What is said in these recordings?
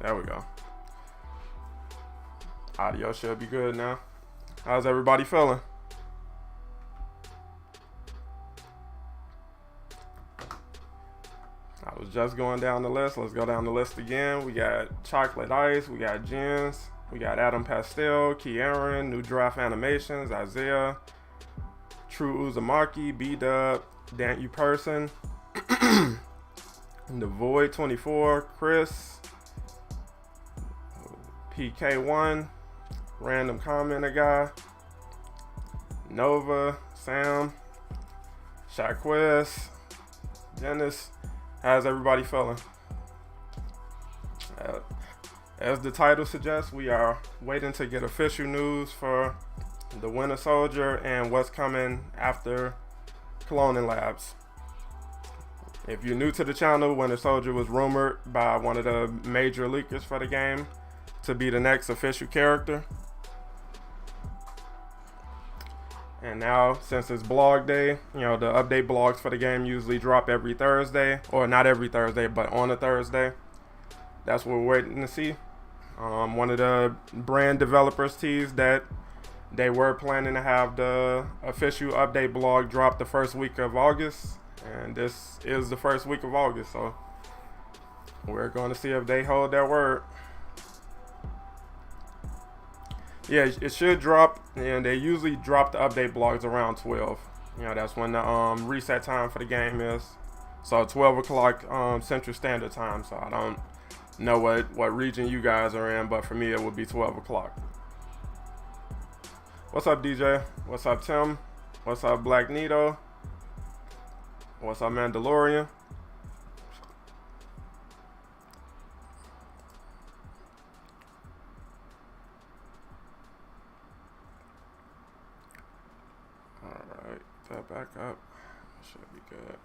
There we go. Audio should be good now. How's everybody feeling? I was just going down the list. Let's go down the list again. We got Chocolate Ice, we got Jens, we got Adam Pastel, Kieran, New Draft Animations, Isaiah, True Uzumaki, B-Dub, Dan U Person, The Void 24, Chris, PK1, Random Commenter Guy, Nova, Sam, Shaquez, Dennis. How's everybody feeling? As the title suggests, we are waiting to get official news for the Winter Soldier and what's coming after Cloning Labs. If you're new to the channel, Winter Soldier was rumored by one of the major leakers for the game to be the next official character. And now, since it's blog day, the update blogs for the game usually drop every Thursday, or not every Thursday, but on a Thursday. That's what we're waiting to see. One of the brand developers teased that they were planning to have the official update blog drop the first week of August, and this is the first week of August, so we're going to see if they hold their word. Yeah, it should drop, and they usually drop the update blogs around 12. That's when the reset time for the game is. So 12 o'clock Central Standard Time. So I don't know what region you guys are in, but for me it would be 12 o'clock. What's up, DJ? What's up, Tim? What's up, Black Nito? What's up, Mandalorian? Alright, that back up. Should be good.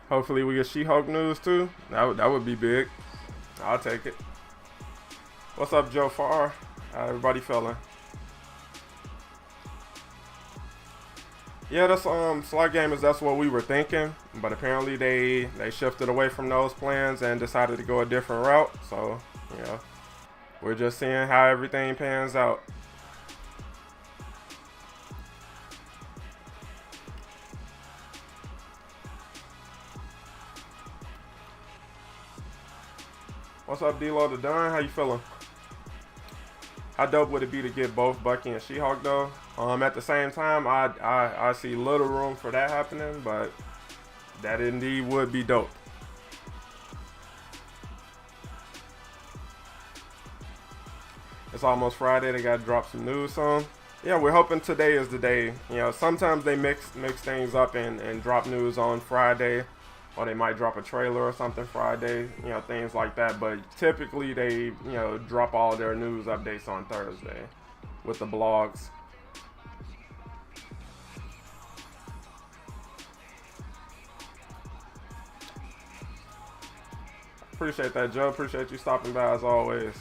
Hopefully we get She-Hulk news too. That would be big. I'll take it. What's up, Joe Farr? How everybody feeling? Yeah, that's Slot Gamers. That's what we were thinking, but apparently they shifted away from those plans and decided to go a different route. So we're just seeing how everything pans out. What's up, D-Lo the Don? How you feeling? How dope would it be to get both Bucky and She-Hulk though? At the same time, I see little room for that happening, but that indeed would be dope. It's almost Friday. They got to drop some news soon. Yeah, we're hoping today is the day. Sometimes they mix things up and drop news on Friday, or they might drop a trailer or something Friday, things like that. But typically they, drop all their news updates on Thursday with the blogs. Appreciate that, Joe. Appreciate you stopping by as always.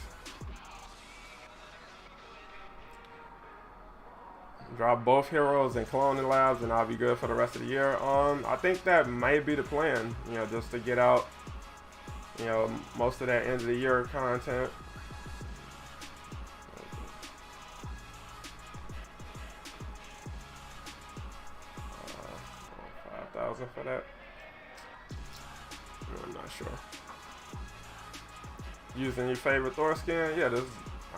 Drop both heroes in Cloning Labs and I'll be good for the rest of the year. I think that may be the plan, just to get out, most of that end of the year content. 5,000 for that. I'm not sure. Using your favorite Thor skin? Yeah,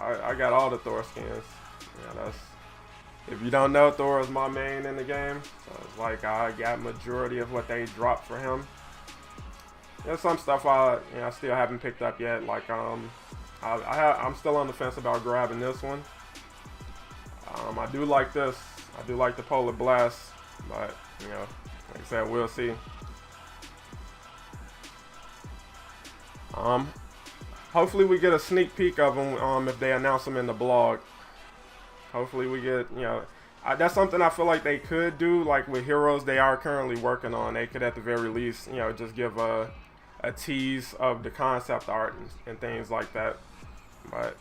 I got all the Thor skins. If you don't know, Thor is my main in the game, so it's like I got majority of what they dropped for him. There's some stuff I still haven't picked up yet. Like I'm still on the fence about grabbing this one. I do like this. I do like the Polar Blast, but like I said, we'll see. Hopefully we get a sneak peek of them if they announce them in the blog. Hopefully we get, that's something I feel like they could do, like with heroes they are currently working on. They could at the very least, just give a tease of the concept art and things like that. But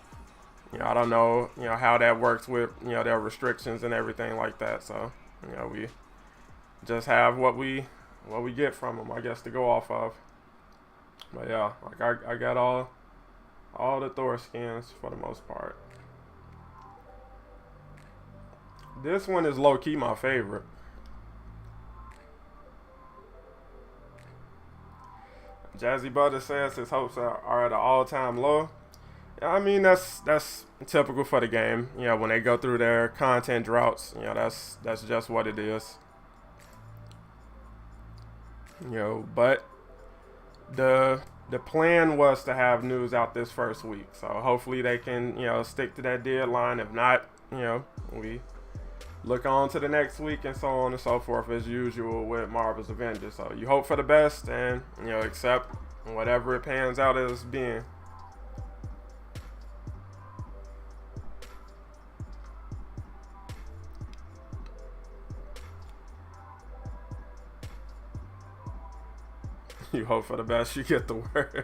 I don't know, how that works with, their restrictions and everything like that. So, we just have what we get from them, I guess, to go off of. But yeah, like I got all the Thor skins for the most part. This one is low key my favorite. Jazzy Butter says his hopes are at an all-time low. Yeah, I mean that's typical for the game. When they go through their content droughts, that's just what it is. But the plan was to have news out this first week. So hopefully they can, stick to that deadline. If not, we look on to the next week and so on and so forth as usual with Marvel's Avengers. So you hope for the best and, accept whatever it pans out as being. You hope for the best, you get the worst.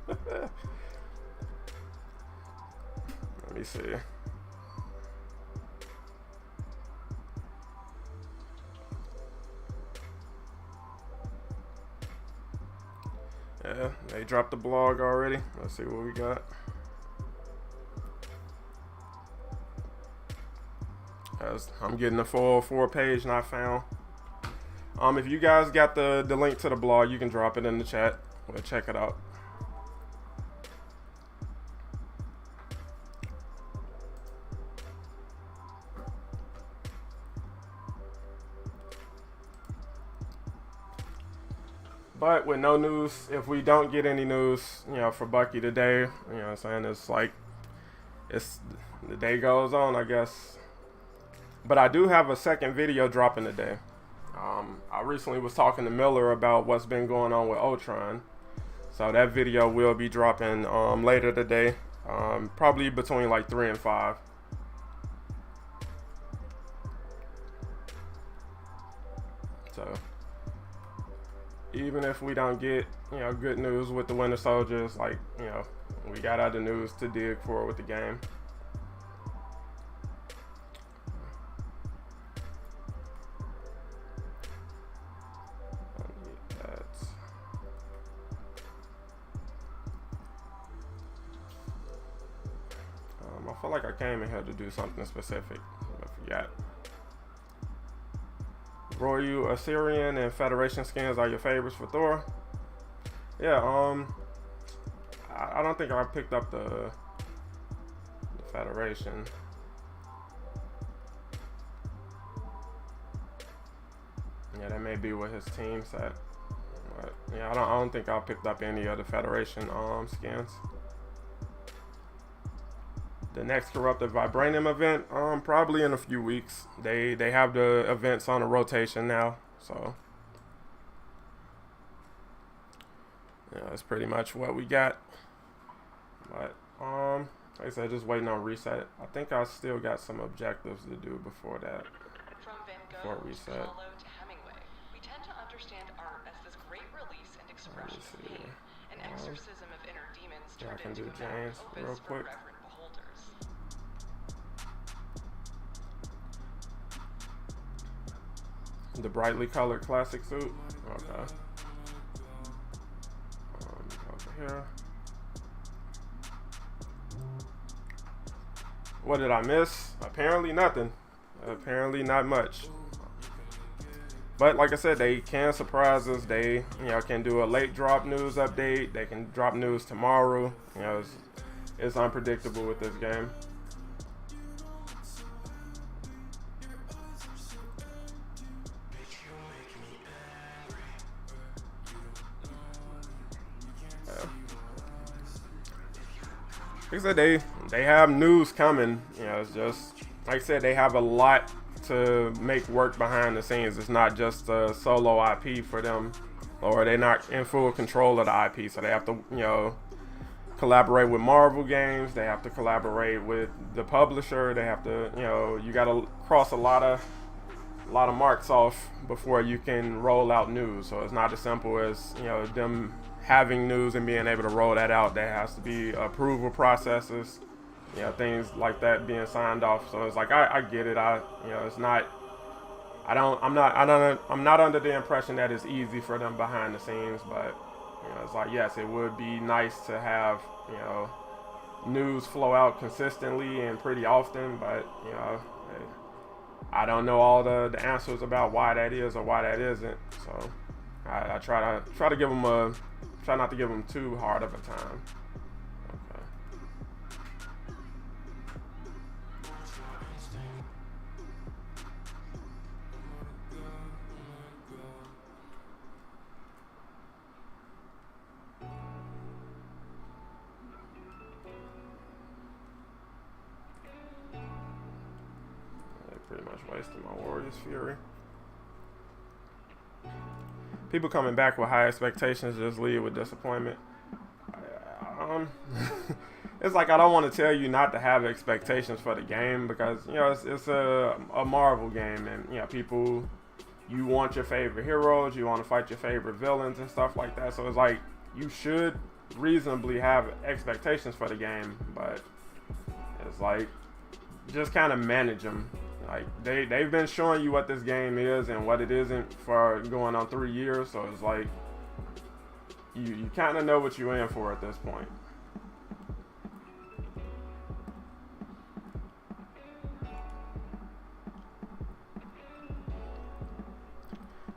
Let me see. Yeah, they dropped the blog already. Let's see what we got. I'm getting the full 4-page not found. If you guys got the link to the blog, you can drop it in the chat. We'll check it out. But with no news, if we don't get any news, for Bucky today, what I'm saying, it's like, the day goes on, I guess. But I do have a second video dropping today. I recently was talking to Miller about what's been going on with Ultron. So that video will be dropping later today, probably between like 3 and 5. So even if we don't get, good news with the Winter Soldiers, like, we got other news to dig for with the game. I feel like I came in here to do something specific. I forgot. Royal, Assyrian, and Federation skins are your favorites for Thor? Yeah, I don't think I picked up the Federation. Yeah, that may be what his team said. But yeah, I don't think I picked up any of the Federation skins. The next Corrupted Vibranium event, probably in a few weeks. They have the events on a rotation now, so yeah, that's pretty much what we got. But like I said, just waiting on reset. I think I still got some objectives to do before that. From Van Before Gogh reset. to Hemingway, we tend to understand art as this great release and expression of pain, an exorcism of inner demons Yeah, I turned can into do a James mouth real opus for quick. reverent beholders. The brightly colored classic suit. Okay. Over here. What did I miss? Apparently nothing. Apparently not much. But like I said, they can surprise us. They, can do a late drop news update. They can drop news tomorrow. It's unpredictable with this game. Like I said, they have news coming. It's just like I said, they have a lot to make work behind the scenes. It's not just a solo IP for them, or they're not in full control of the IP. So they have to, collaborate with Marvel games. They have to collaborate with the publisher. They have to, you got to cross a lot of marks off before you can roll out news. So it's not as simple as, them having news and being able to roll that out. There has to be approval processes things like that being signed off. So it's like I get it. It's not. I'm not under the impression that it's easy for them behind the scenes, but it's like yes, it would be nice to have news flow out consistently and pretty often, but I don't know all the answers about why that is or why that isn't. So I try to give them try not to give them too hard of a time. Okay. Pretty much wasted my Warriors Fury. People coming back with high expectations just leave with disappointment. It's like I don't want to tell you not to have expectations for the game because it's a Marvel game, and people, you want your favorite heroes, you want to fight your favorite villains and stuff like that. So it's like you should reasonably have expectations for the game, but it's like just kind of manage them. Like they've been showing you what this game is and what it isn't for going on 3 years, so it's like you kind of know what you're in for at this point.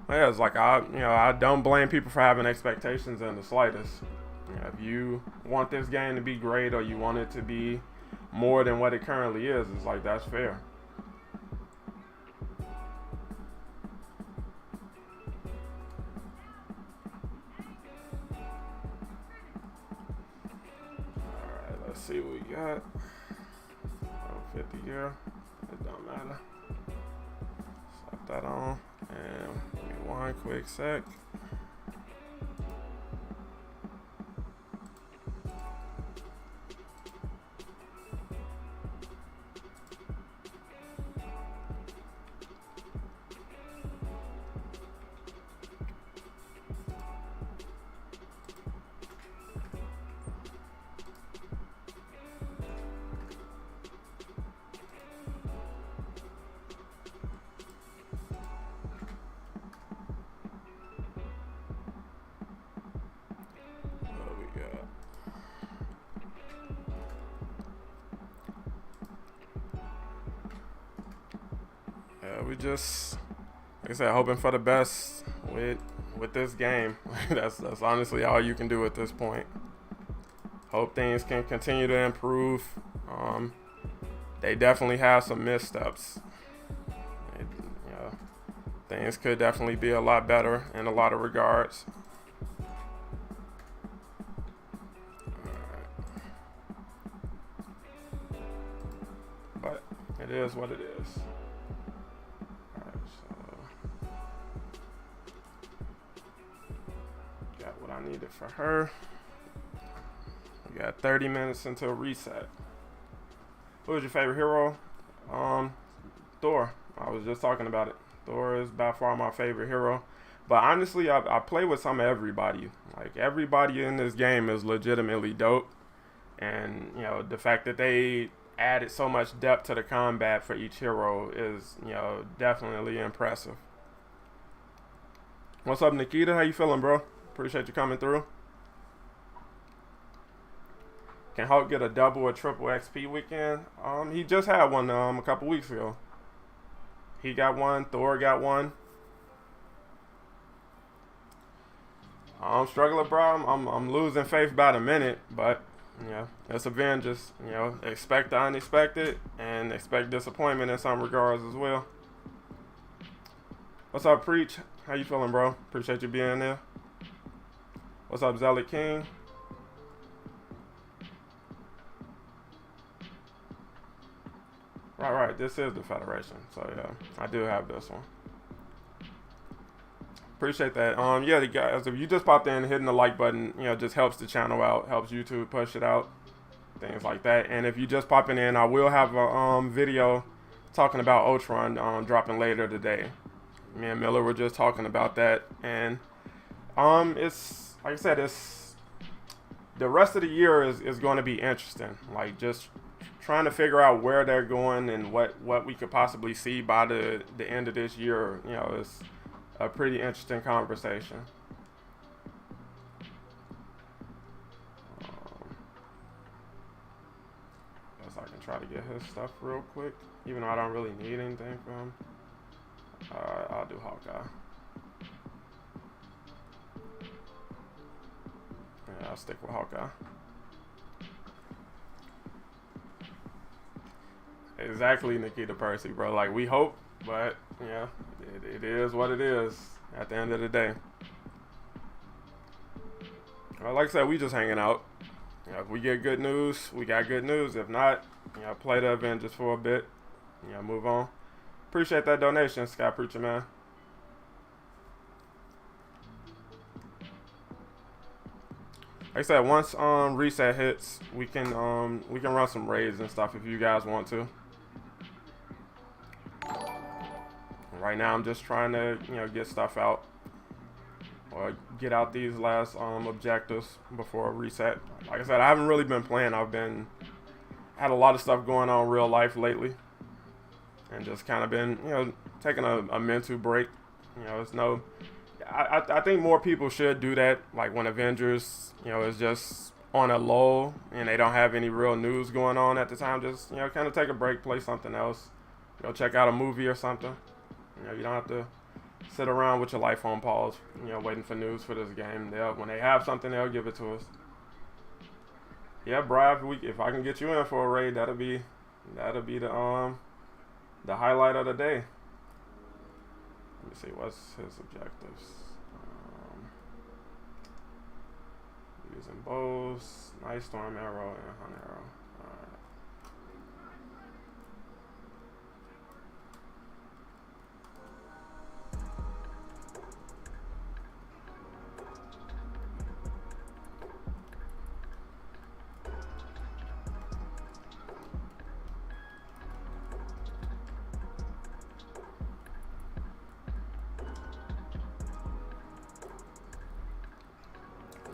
Yeah, it's like I don't blame people for having expectations in the slightest. If you want this game to be great or you want it to be more than what it currently is, it's like that's fair. Let's see what we got. 50 here. It don't matter. Slap that on. And give me one quick sec. We just, like I said, hoping for the best with this game. that's honestly all you can do at this point. Hope things can continue to improve. They definitely have some missteps. Things could definitely be a lot better in a lot of regards. But it is what it is. Needed for her. We got 30 minutes until reset. Who is your favorite hero? Thor. I was just talking about it. Thor is by far my favorite hero. But honestly, I play with some of everybody. Like everybody in this game is legitimately dope. And the fact that they added so much depth to the combat for each hero is definitely impressive. What's up, Nikita? How you feeling, bro? Appreciate you coming through. Can Hulk get a double or triple XP weekend? He just had one a couple weeks ago. He got one. Thor got one. I'm struggling, bro. I'm losing faith by the minute, but it's Avengers. Expect the unexpected and expect disappointment in some regards as well. What's up, Preach? How you feeling, bro? Appreciate you being there. What's up, Zealot King? Right. This is the Federation. So, yeah, I do have this one. Appreciate that. Yeah, the guys, if you just popped in, hitting the like button, just helps the channel out, helps YouTube push it out, things like that. And if you just popping in, I will have a video talking about Ultron dropping later today. Me and Miller were just talking about that. And it's... like I said, the rest of the year is going to be interesting. Like, just trying to figure out where they're going and what we could possibly see by the end of this year, you know, is a pretty interesting conversation. Guess I can try to get his stuff real quick, even though I don't really need anything from him. I'll do Hawkeye. Yeah, I'll stick with Hawkeye. Exactly, Nikita Percy, bro. Like, we hope, but yeah, it is what it is at the end of the day. Well, like I said, we just hanging out. You know, if we get good news, we got good news. If not, you know, play the Avengers for a bit. You know, move on. Appreciate that donation, Sky Preacher Man. Like I said, once reset hits, we can run some raids and stuff if you guys want to. Right now, I'm just trying to, you know, get stuff out or get out these last objectives before reset. Like I said, I haven't really been playing. Had a lot of stuff going on in real life lately, and just kind of been, you know, taking a mental break. You know, it's no. I think more people should do that. Like when Avengers, you know, is just on a lull and they don't have any real news going on at the time. Just, you know, kind of take a break, play something else. Go check out a movie or something. You know, you don't have to sit around with your life on pause, you know, waiting for news for this game. When they have something, they'll give it to us. Yeah, Brian, if I can get you in for a raid, that'll be the highlight of the day. Let me see, what's his objectives? Using bows, nice storm arrow, and hunt arrow. Alright.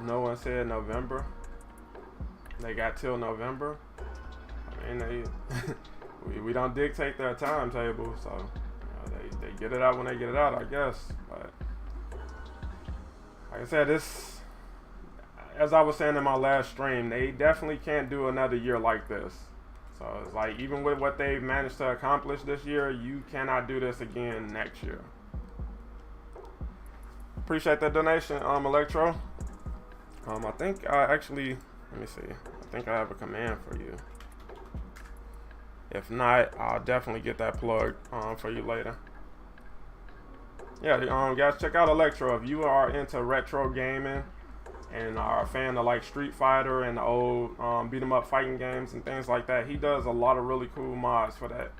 No one said November. They got till November. I mean, we don't dictate their timetable, so you know, they get it out when they get it out, I guess. But like I said, this, as I was saying in my last stream, they definitely can't do another year like this. So it's like, even with what they've managed to accomplish this year, you cannot do this again next year. Appreciate that donation, Electro. I think I actually, let me see. I think I have a command for you. If not, I'll definitely get that plugged for you later. Yeah, guys, check out Electro if you are into retro gaming and are a fan of like Street Fighter and the old beat 'em up fighting games and things like that. He does a lot of really cool mods for that,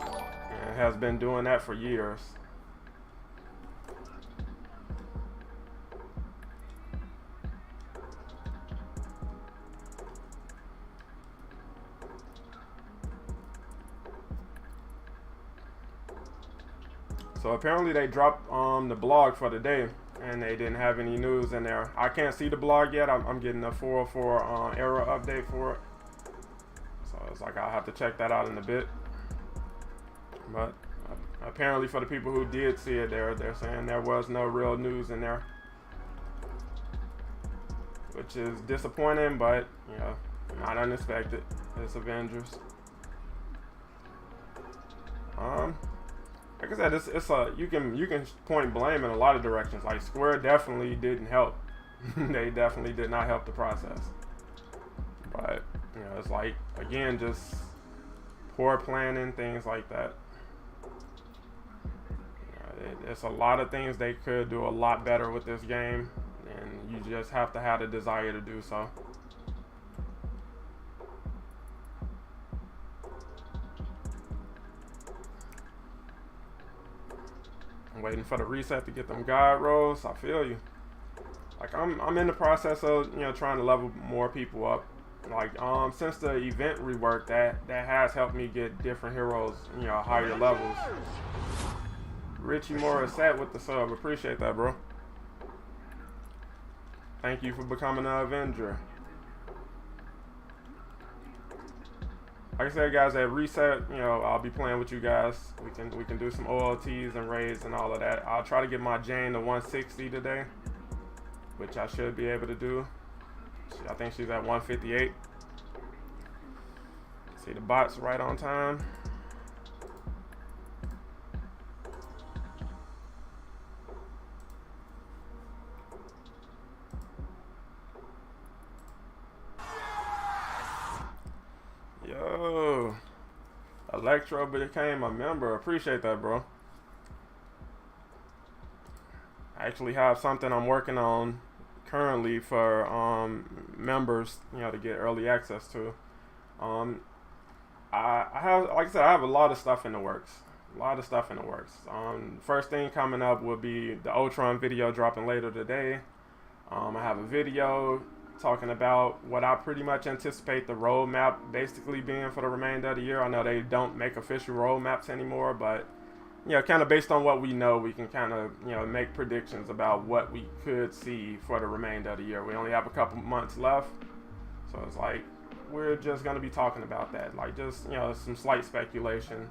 and has been doing that for years. So apparently they dropped the blog for the day, and they didn't have any news in there. I can't see the blog yet. I'm getting a 404 error update for it. So it's like I'll have to check that out in a bit. But apparently for the people who did see it, they're saying there was no real news in there, which is disappointing, but you know, not unexpected. It's Avengers. Like I said, it's you can point blame in a lot of directions. Like Square definitely didn't help. They definitely did not help the process. But you know, it's like, again, just poor planning, things like that. It's a lot of things they could do a lot better with this game, and you just have to have the desire to do so. Waiting for the reset to get them guide rolls. I feel you. Like I'm in the process of, you know, trying to level more people up. Like since the event rework, that has helped me get different heroes, you know, higher levels. Richie Morissette with the sub. Appreciate that, bro. Thank you for becoming an Avenger. like I said, guys, at reset, I'll be playing with you guys. We can do some OLTs and raids and all of that. I'll try to get my Jane to 160 today, which I should be able to do. I think she's at 158. See the bots right on time. Yo, Electro became a member. Appreciate that, bro. I actually have something I'm working on currently for members, to get early access to. I have, like I said, I have a lot of stuff in the works. First thing coming up will be the Ultron video dropping later today. I have a video talking about what I pretty much anticipate the roadmap basically being for the remainder of the year. I know they don't make official roadmaps anymore, but kind of based on what we know, we can kind of make predictions about what we could see for the remainder of the year. We only have a couple months left, so it's like we're just going to be talking about that, like just some slight speculation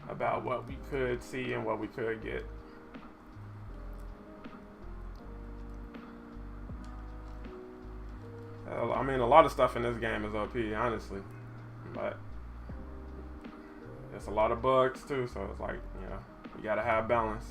about what we could see and what we could get. I mean, a lot of stuff in this game is OP, honestly, but there's a lot of bugs too, so it's like, you gotta have balance.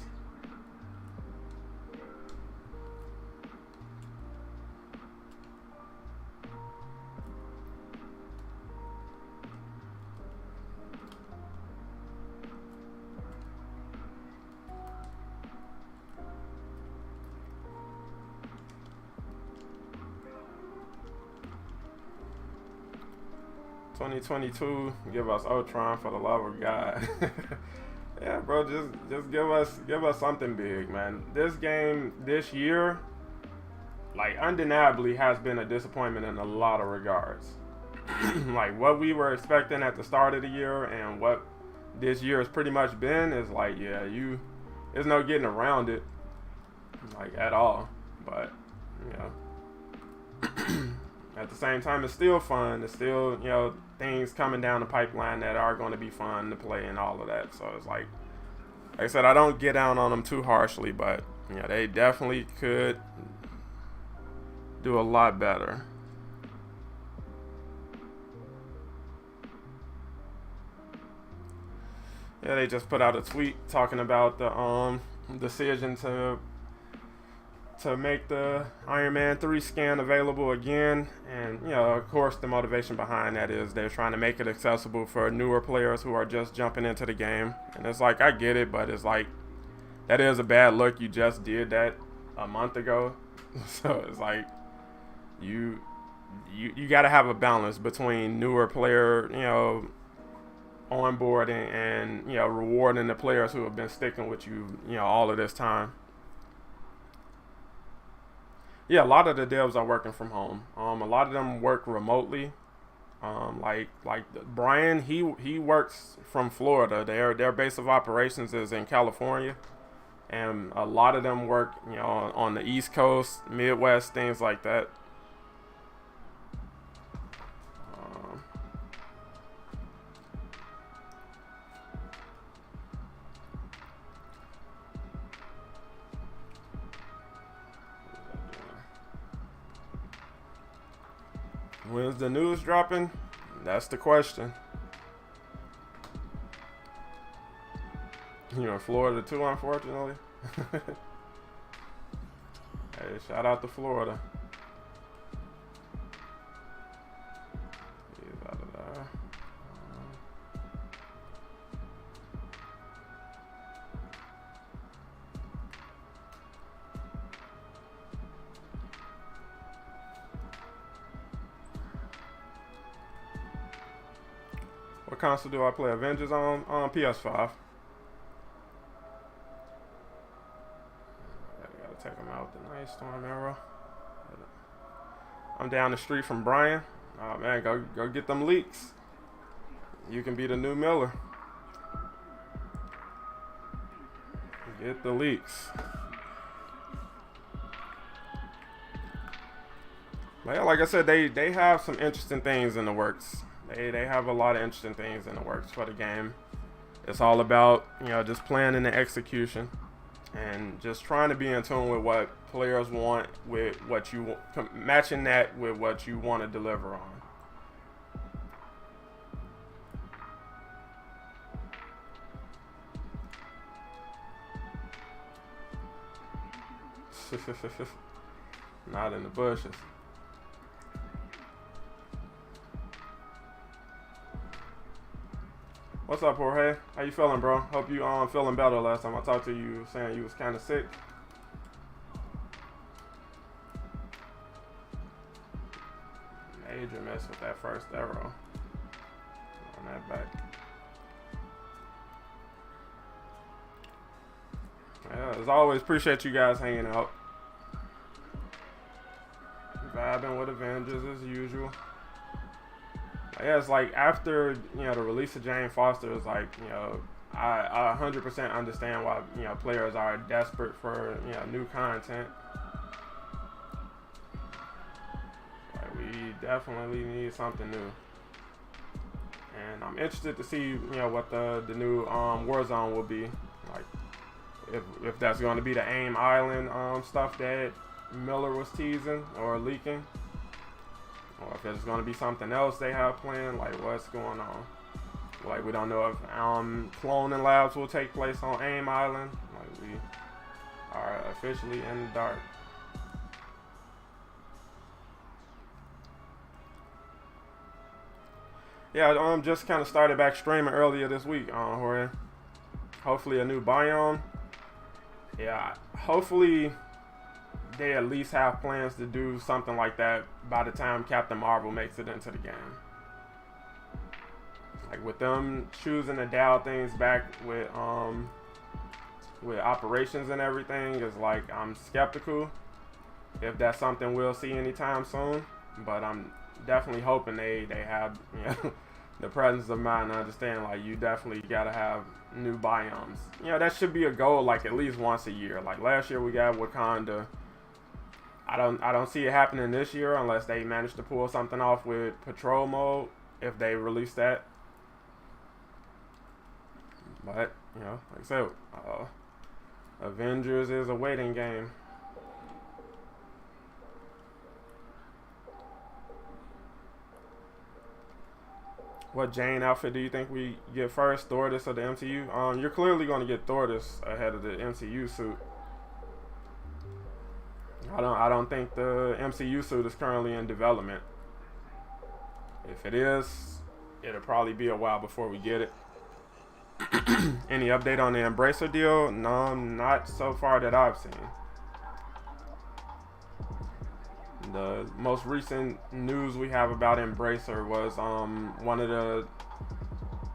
(2022) give us Ultron for the love of God. Yeah, bro, just give us something big, man. This game this year, like, undeniably has been a disappointment in a lot of regards. Like, what we were expecting at the start of the year and what this year has pretty much been is like, there's no getting around it, like, at all. But at the same time, it's still fun. It's still, things coming down the pipeline that are going to be fun to play and all of that. So it's like I said, I don't get down on them too harshly, but they definitely could do a lot better. Yeah, they just put out a tweet talking about the decision to make the Iron Man 3 scan available again. And, of course, the motivation behind that is they're trying to make it accessible for newer players who are just jumping into the game. And it's like, I get it, but it's like, that is a bad look. You just did that a month ago. So it's like, you got to have a balance between newer player, onboarding and, rewarding the players who have been sticking with you, all of this time. Yeah, a lot of the devs are working from home. A lot of them work remotely. Like Brian, he works from Florida. Their base of operations is in California, and a lot of them work, on the East Coast, Midwest, things like that. When's the news dropping? That's the question. You're in Florida too, unfortunately. Hey, shout out to Florida. He's out of there. What console do I play Avengers on? On PS5. I gotta take him out with the nice storm arrow. I'm down the street from Brian. Oh man, go get them leaks. You can be the new Miller. Get the leaks. But yeah, like I said, they have some interesting things in the works. They have a lot of interesting things in the works for the game. It's all about, you know, just planning and execution, and just trying to be in tune with what players want, with what you matching that with what you want to deliver on. Not in the bushes. What's up, Jorge? How you feeling, bro? Hope you feeling better. Last time I talked to you, you were saying you was kind of sick. Major miss with that first arrow on that back. Yeah, as always, appreciate you guys hanging out. Vibing with Avengers as usual. Yeah, it's like after, you know, the release of Jane Foster, it's like, you know, I 100% understand why, you know, players are desperate for, you know, new content. Like, we definitely need something new. And I'm interested to see, you know, what the new Warzone will be. Like, if that's going to be the AIM Island stuff that Miller was teasing or leaking, or if it's going to be something else they have planned. Like, what's going on? Like, we don't know if cloning labs will take place on AIM Island. Like, we are officially in the dark. Yeah, just kind of started back streaming earlier this week, Jorge. Hopefully a new biome. Yeah, hopefully they at least have plans to do something like that by the time Captain Marvel makes it into the game. Like, with them choosing to dial things back with operations and everything, is like, I'm skeptical if that's something we'll see anytime soon. But I'm definitely hoping they have, you know, the presence of mind to understand, like, you definitely gotta have new biomes. You know, that should be a goal, like, at least once a year. Like, last year we got Wakanda. I don't see it happening this year unless they manage to pull something off with patrol mode, if they release that. But, you know, like I said, Avengers is a waiting game. What Jane outfit do you think we get first, Thordis or the MCU? You're clearly going to get Thordis ahead of the MCU suit. I don't think the MCU suit is currently in development. If it is, it'll probably be a while before we get it. Any update on the Embracer deal? No, not so far that I've seen. The most recent news we have about Embracer was one of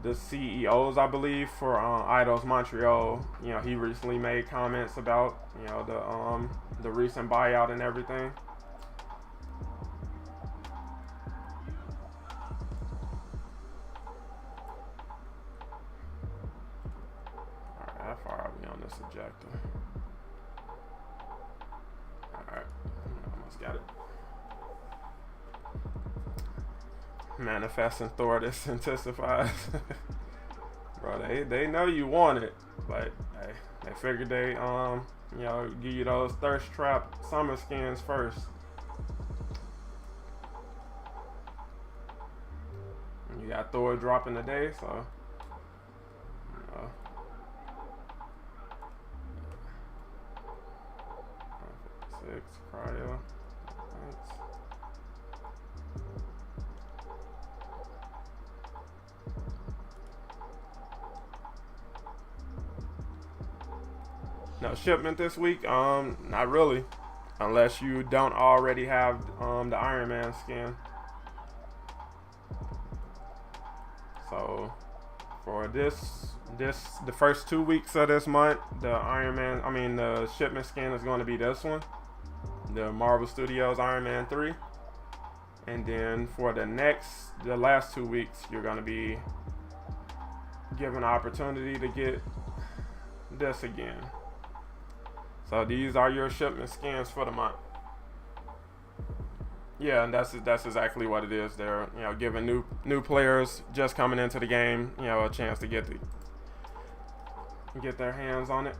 the CEOs, I believe, for Eidos Montreal. You know, he recently made comments about, you know, the recent buyout and everything. Alright, how far are we on this objective? Alright, almost got it. Manifesting Thordis intensifies. Bro, they know you want it, but hey, they figured they you know, give you those thirst trap summer skins first. And you got Thor dropping today, so you know. Six cryo. Thanks. No shipment this week? Not really. Unless you don't already have the Iron Man skin. So for the first 2 weeks of this month, the shipment skin is going to be this one. The Marvel Studios Iron Man 3. And then for the last 2 weeks, you're going to be given an opportunity to get this again. So these are your shipment skins for the month. Yeah, and that's exactly what it is. They're giving new players just coming into the game a chance to get their hands on it.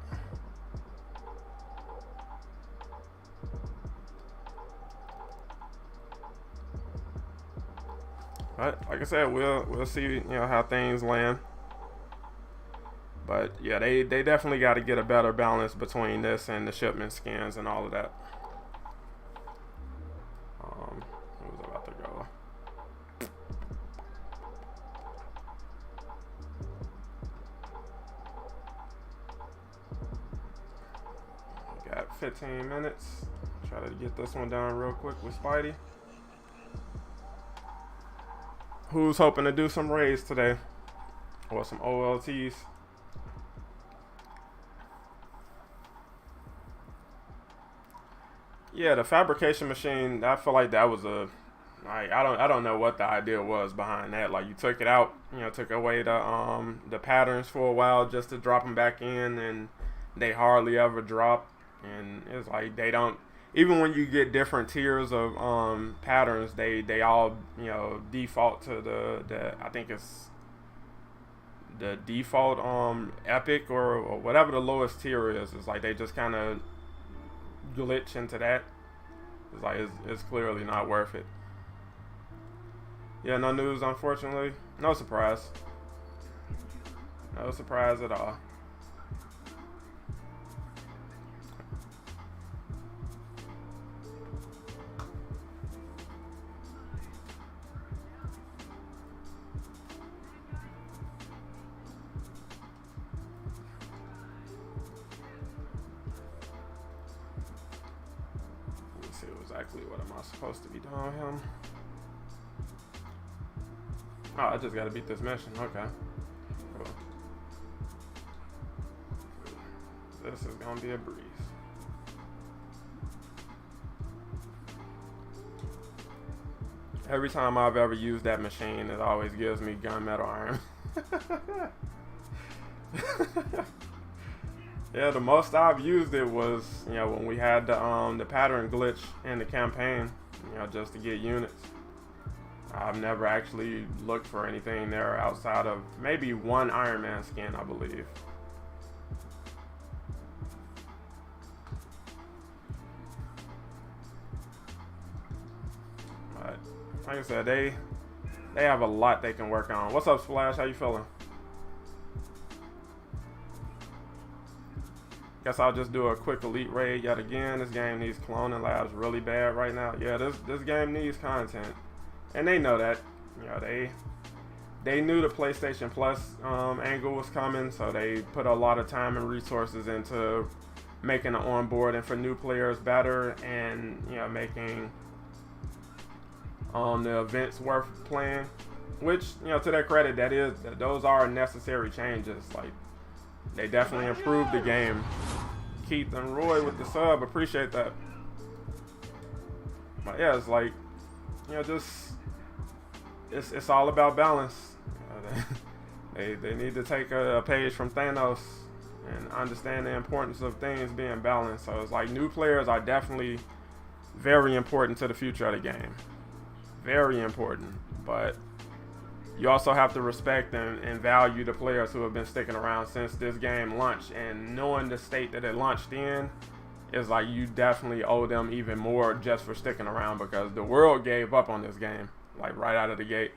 But like I said, we'll see how things land. But yeah, they definitely got to get a better balance between this and the shipment skins and all of that. Who's about to go? Got 15 minutes. Try to get this one done real quick with Spidey. Who's hoping to do some raids today? Or some OLTs? Yeah, the fabrication machine, I feel like that was I don't know what the idea was behind that. Like you took it out, took away the patterns for a while just to drop them back in, and they hardly ever drop. And it's like they don't, even when you get different tiers of patterns, they all default to the I think it's the default epic or whatever the lowest tier is. It's like they just kind of glitch into that. It's like it's clearly not worth it. Yeah, no news, unfortunately. No surprise. No surprise at all. Let's see exactly what am I supposed to be doing with him. Oh, I just gotta beat this mission. Okay. Cool. This is gonna be a breeze. Every time I've ever used that machine, it always gives me gunmetal iron. Yeah, the most I've used it was, when we had the pattern glitch in the campaign, just to get units. I've never actually looked for anything there outside of maybe one Iron Man skin, I believe. But like I said, they have a lot they can work on. What's up, Splash? How you feeling? Guess I'll just do a quick elite raid yet again. This game needs cloning labs really bad right now. Yeah, this game needs content. And they know that, they knew the PlayStation Plus angle was coming, so they put a lot of time and resources into making the onboarding for new players better, and making the events worth playing. Which, to their credit, those are necessary changes. Like they definitely improved the game. Keith and Roy with the sub, appreciate that. But yeah, it's like just. It's all about balance. They need to take a page from Thanos and understand the importance of things being balanced. So it's like new players are definitely very important to the future of the game. Very important. But you also have to respect and value the players who have been sticking around since this game launched. And knowing the state that it launched in is like you definitely owe them even more just for sticking around, because the world gave up on this game. Like right out of the gate,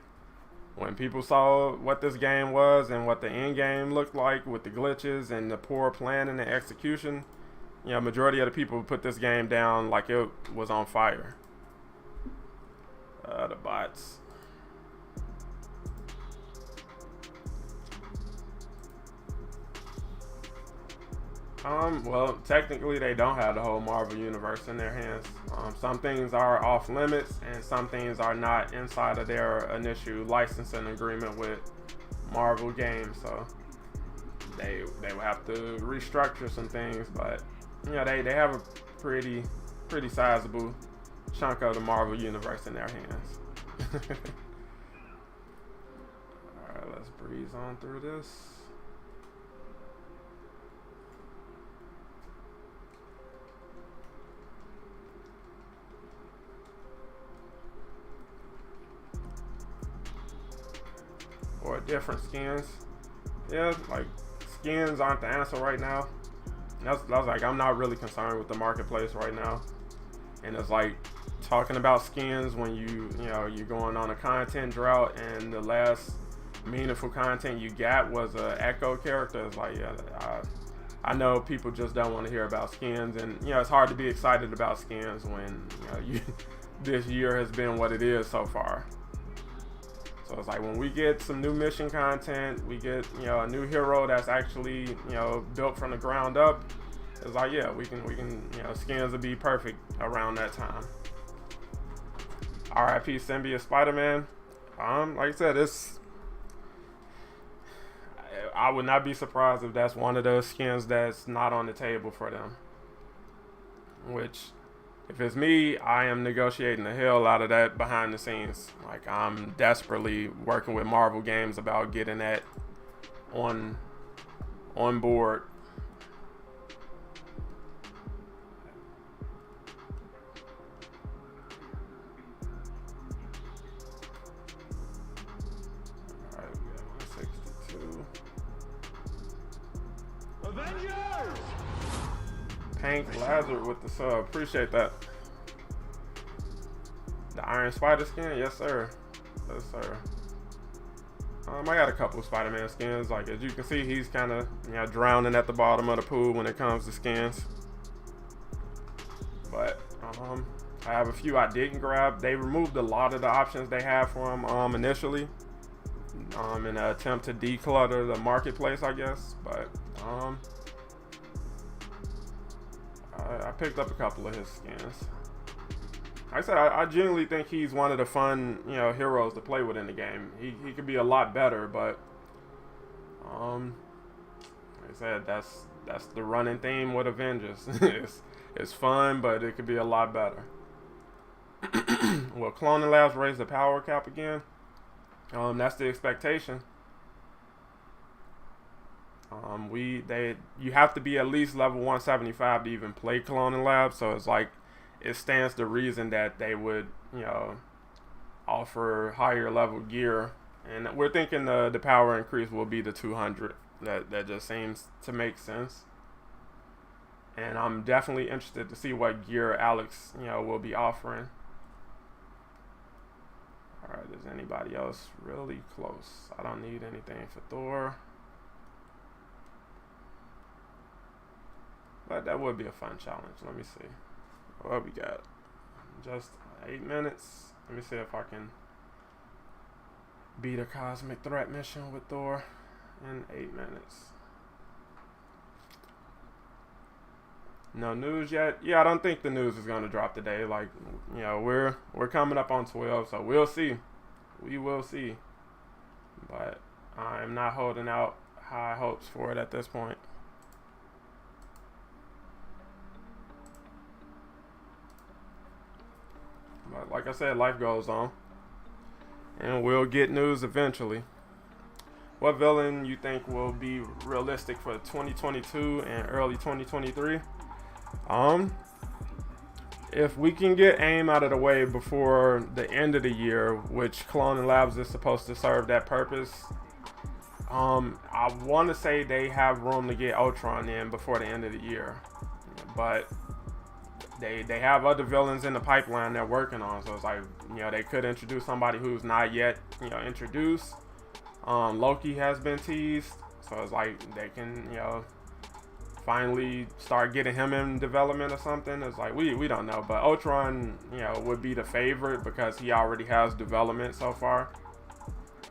when people saw what this game was and what the end game looked like with the glitches and the poor planning and execution, majority of the people put this game down like it was on fire. The bots. Well, technically they don't have the whole Marvel universe in their hands. Some things are off limits, and some things are not inside of their initial licensing agreement with Marvel games. So they will have to restructure some things, but they have a pretty sizable chunk of the Marvel universe in their hands. All right, let's breeze on through this. or different skins. Yeah, like skins aren't the answer right now. That's like, I'm not really concerned with the marketplace right now. And it's like talking about skins when you're going on a content drought and the last meaningful content you got was a Echo character. It's like, yeah, I know people just don't want to hear about skins, and it's hard to be excited about skins when this year has been what it is so far. So it's like when we get some new mission content, we get a new hero that's actually built from the ground up. It's like, yeah, we can skins will be perfect around that time. R.I.P. Symbiote Spider-Man. Like I said, I would not be surprised if that's one of those skins that's not on the table for them. Which, if it's me, I am negotiating the hell out of that behind the scenes. Like, I'm desperately working with Marvel Games about getting that on board. Alright, we got 162. Avengers! Hank Lazard with the sub. Appreciate that. The Iron Spider skin? Yes, sir. Yes, sir. I got a couple of Spider-Man skins. Like, as you can see, he's kind of drowning at the bottom of the pool when it comes to skins. But I have a few I didn't grab. They removed a lot of the options they had for him initially, in an attempt to declutter the marketplace, I guess. But I picked up a couple of his skins. Like I said, I genuinely think he's one of the fun, heroes to play with in the game. He could be a lot better, but like I said, that's the running theme with Avengers. it's fun, but it could be a lot better. Will Cloning Labs raise the power cap again? That's the expectation. You have to be at least level 175 to even play Cloning Labs, so it's like it stands to reason that they would offer higher level gear, and we're thinking the power increase will be the 200. That just seems to make sense, and I'm definitely interested to see what gear Alex will be offering. All right, is anybody else really close? I don't need anything for Thor. But that would be a fun challenge. Let me see what we got. Just 8 minutes. Let me see if I can beat a cosmic threat mission with Thor in 8 minutes. No news yet. Yeah, I don't think the news is gonna drop today. Like, we're coming up on 12, so we'll see. We will see. But I'm not holding out high hopes for it at this point. But like I said, life goes on, and we'll get news eventually. What villain you think will be realistic for 2022 and early 2023? If we can get AIM out of the way before the end of the year, which Cloning Labs is supposed to serve that purpose, I want to say they have room to get Ultron in before the end of the year, but they have other villains in the pipeline they're working on, so it's like they could introduce somebody who's not yet introduced. Loki has been teased, so it's like they can finally start getting him in development or something. It's like we don't know, but Ultron would be the favorite because he already has development so far,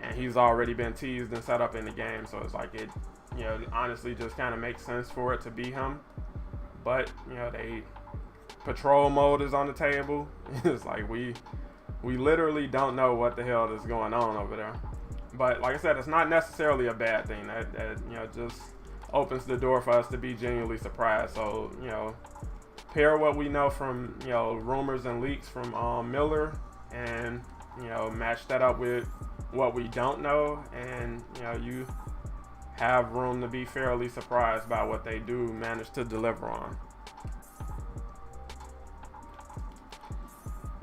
and he's already been teased and set up in the game, so it's like it honestly just kind of makes sense for it to be him. But they patrol mode is on the table. It's like we literally don't know what the hell is going on over there. But like I said, it's not necessarily a bad thing. That just opens the door for us to be genuinely surprised. So pair what we know from rumors and leaks from Miller, and match that up with what we don't know, and you have room to be fairly surprised by what they do manage to deliver on.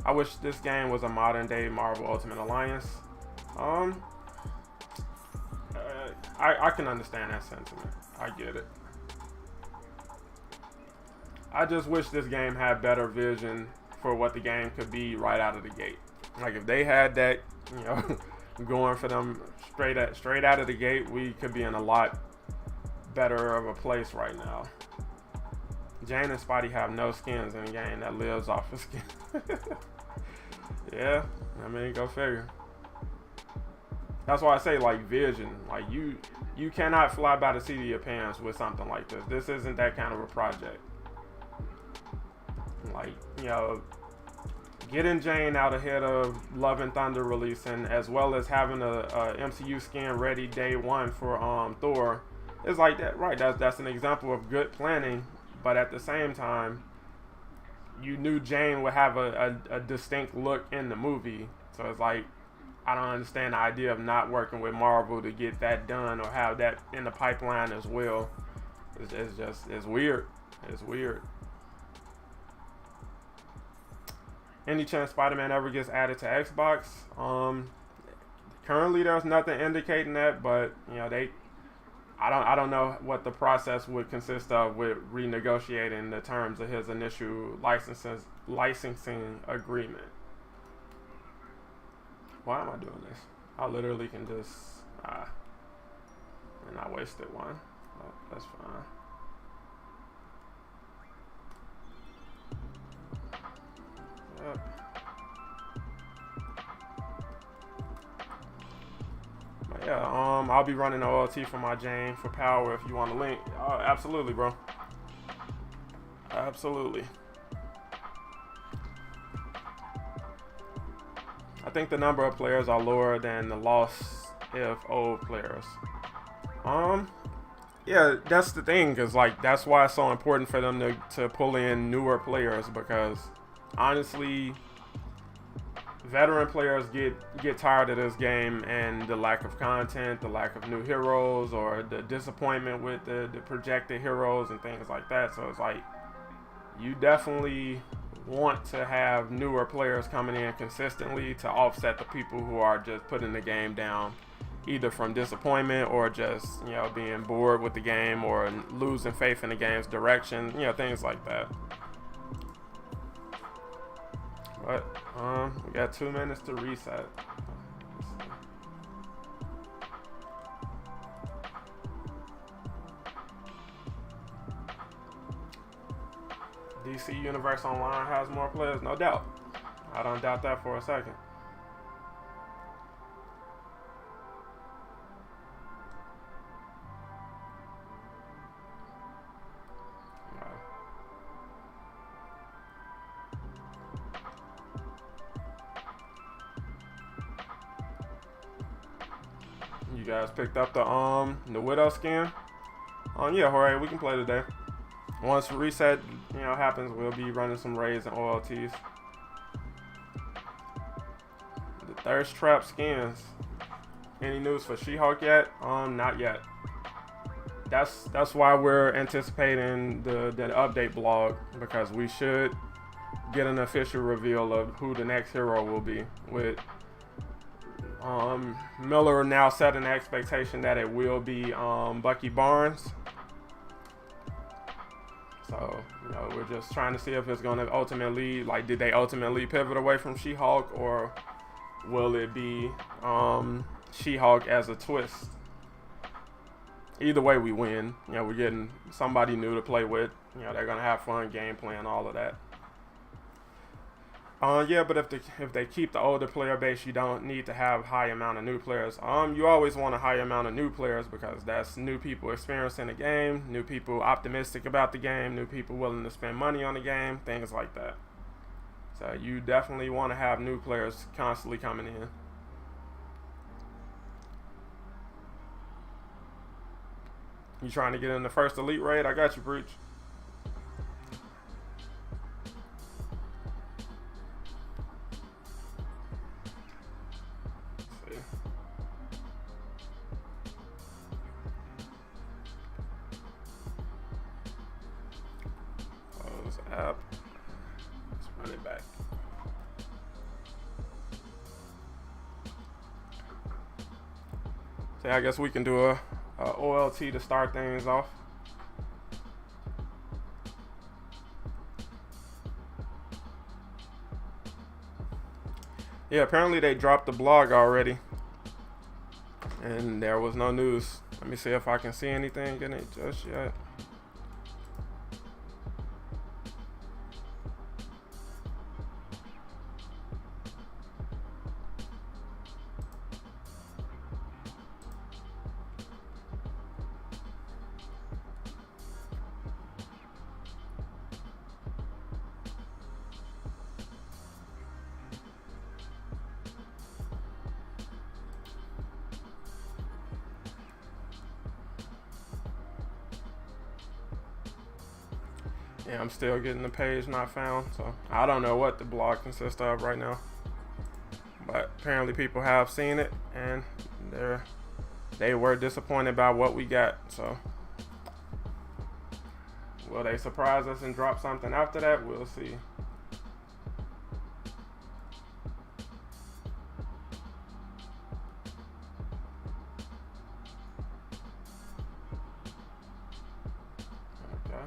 I wish this game was a modern day Marvel Ultimate Alliance. I can understand that sentiment. I get it. I just wish this game had better vision for what the game could be right out of the gate. Like if they had that, you know, going for them straight out of the gate, we could be in a lot better of a place right now. Jane and Spidey have no skins in the game that lives off of skin. Yeah, I mean, go figure. That's why I say like vision. Like you cannot fly by the seat of your pants with something like this. This isn't that kind of a project. Like, you know, getting Jane out ahead of Love and Thunder releasing, as well as having a MCU skin ready day one for Thor, is like that. Right? That's an example of good planning. But at the same time, you knew Jane would have a distinct look in the movie. So it's like, I don't understand the idea of not working with Marvel to get that done or have that in the pipeline as well. It's weird. It's weird. Any chance Spider-Man ever gets added to Xbox? Currently there's nothing indicating that, but you know, I don't know what the process would consist of with renegotiating the terms of his initial licensing agreement. Why am I doing this? I literally can just and I wasted one. Oh, that's fine. Yep. But yeah, I'll be running the OLT for my Jane for Power if you want a link. Absolutely, bro. Absolutely. I think the number of players are lower than the loss if old players. Yeah, that's the thing, cause like that's why it's so important for them to pull in newer players, because honestly, veteran players get tired of this game and the lack of content, the lack of new heroes, or the disappointment with the projected heroes and things like that. So it's like, you definitely want to have newer players coming in consistently to offset the people who are just putting the game down, either from disappointment or just, you know, being bored with the game or losing faith in the game's direction, you know, things like that. But we got 2 minutes to reset. DC Universe Online has more players, no doubt. I don't doubt that for a second. You guys picked up the Widow skin? Yeah, Jorge, we can play today. Once reset, you know, happens, we'll be running some raids and OLTs. The Thirst Trap skins. Any news for She-Hulk yet? Not yet. That's why we're anticipating the update blog, because we should get an official reveal of who the next hero will be, with Miller now setting the expectation that it will be Bucky Barnes. So, you know, we're just trying to see if it's going to ultimately, like, did they ultimately pivot away from She-Hulk, or will it be She-Hulk as a twist? Either way, we win. You know, we're getting somebody new to play with. You know, they're going to have fun gameplay and all of that. Yeah, but if they keep the older player base, you don't need to have high amount of new players. You always want a high amount of new players, because that's new people experiencing the game, new people optimistic about the game, new people willing to spend money on the game, things like that. So you definitely want to have new players constantly coming in. You trying to get in the first elite raid? I got you, Breach. App. Let's run it back. So I guess we can do OLT to start things off. Yeah, apparently they dropped the blog already, and there was no news. Let me see if I can see anything in it just yet. Yeah, I'm still getting the page not found, so I don't know what the blog consists of right now. But apparently people have seen it, and they were disappointed by what we got. So will they surprise us and drop something after that? We'll see. Okay.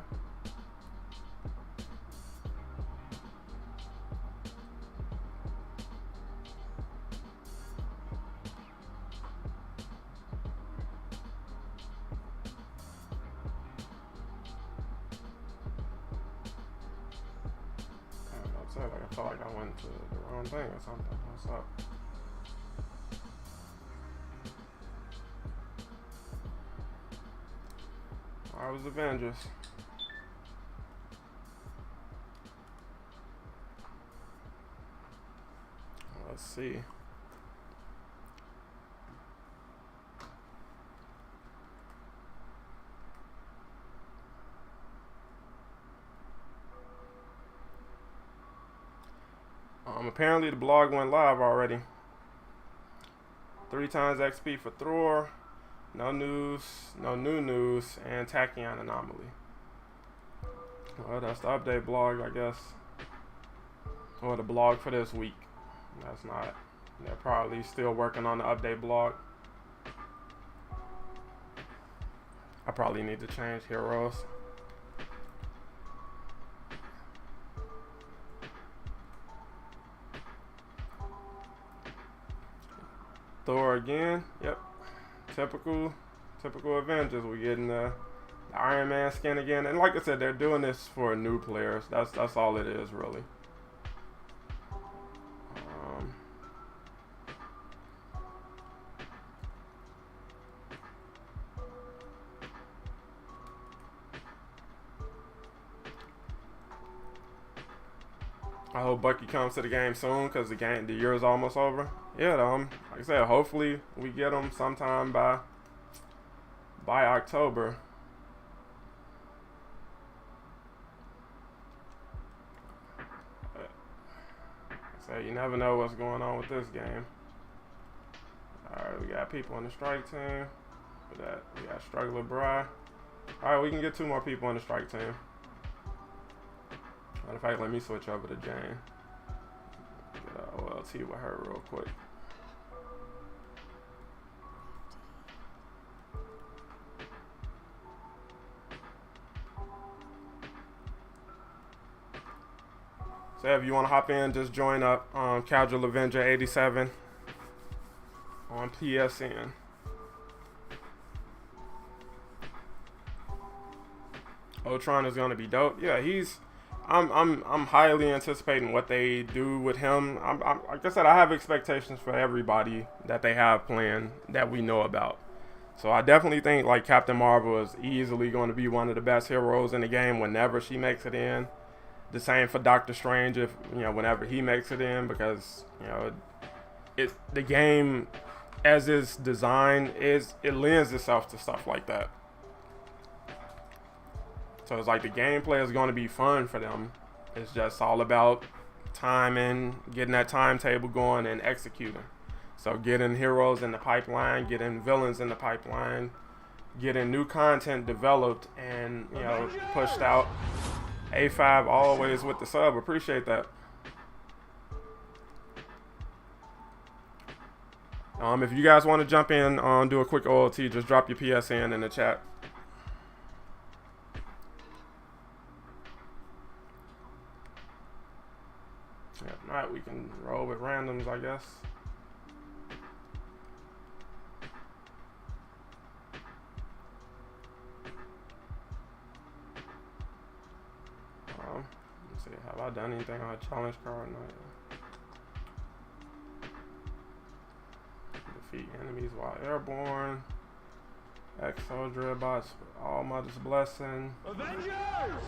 Like I felt like I went to the wrong thing or something. What's up? I was Avengers. Let's see. Apparently the blog went live already. 3 times XP for Thor. No news, no new news, and Tachyon anomaly. Well, that's the update blog, I guess. Or the blog for this week. That's not. They're probably still working on the update blog. I probably need to change heroes. Thor again. Yep. Typical Avengers. We're getting the Iron Man skin again. And like I said, they're doing this for new players. That's all it is, really. I hope Bucky comes to the game soon, because the year is almost over. Yeah, like I said, hopefully we get him sometime by October. So you never know what's going on with this game. Alright, we got people on the strike team. We got Struggler Bry. Alright, we can get 2 more people on the strike team. Matter of fact, let me switch over to Jane. Get OLT with her real quick. So if you want to hop in, just join up on Casual Avenger 87 on PSN. Ultron is gonna be dope. Yeah, I'm highly anticipating what they do with him. Like I said, I have expectations for everybody that they have planned that we know about. So I definitely think like Captain Marvel is easily going to be one of the best heroes in the game whenever she makes it in. The same for Doctor Strange, if whenever he makes it in, because the game as is designed it lends itself to stuff like that. So it's like the gameplay is going to be fun for them. It's just all about timing, getting that timetable going, and executing. So getting heroes in the pipeline, getting villains in the pipeline, getting new content developed and pushed out. A5 always with the sub. Appreciate that. If you guys want to jump in, do a quick OLT, just drop your PSN in the chat. If not, we can roll with randoms, I guess. Let's see, have I done anything on a challenge card? No. Defeat enemies while airborne. Exo Dreadbots, all mother's blessing. Avengers!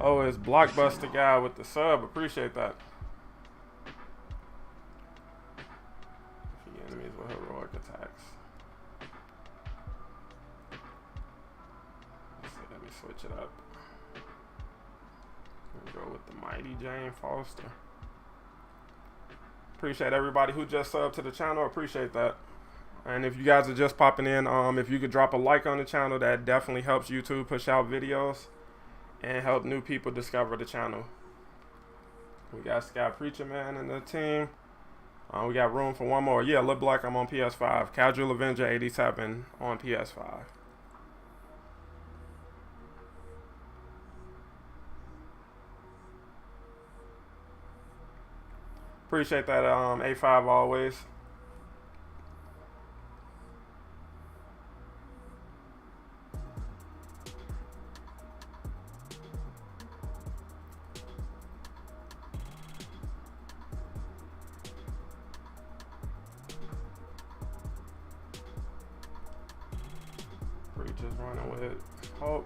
Oh, it's Blockbuster guy with the sub. Appreciate that. Defeat enemies with heroic attacks. Let's see, let me switch it up. Go with the mighty Jane Foster. Appreciate everybody who just subbed to the channel. Appreciate that. And if you guys are just popping in, if you could drop a like on the channel, that definitely helps YouTube push out videos and help new people discover the channel. We got Sky Preacher Man in the team. We got room for one more. Yeah, Lil Black, I'm on PS5. Casual Avenger 87 on PS5. Appreciate that, A5 always. Preacher's running with Hulk.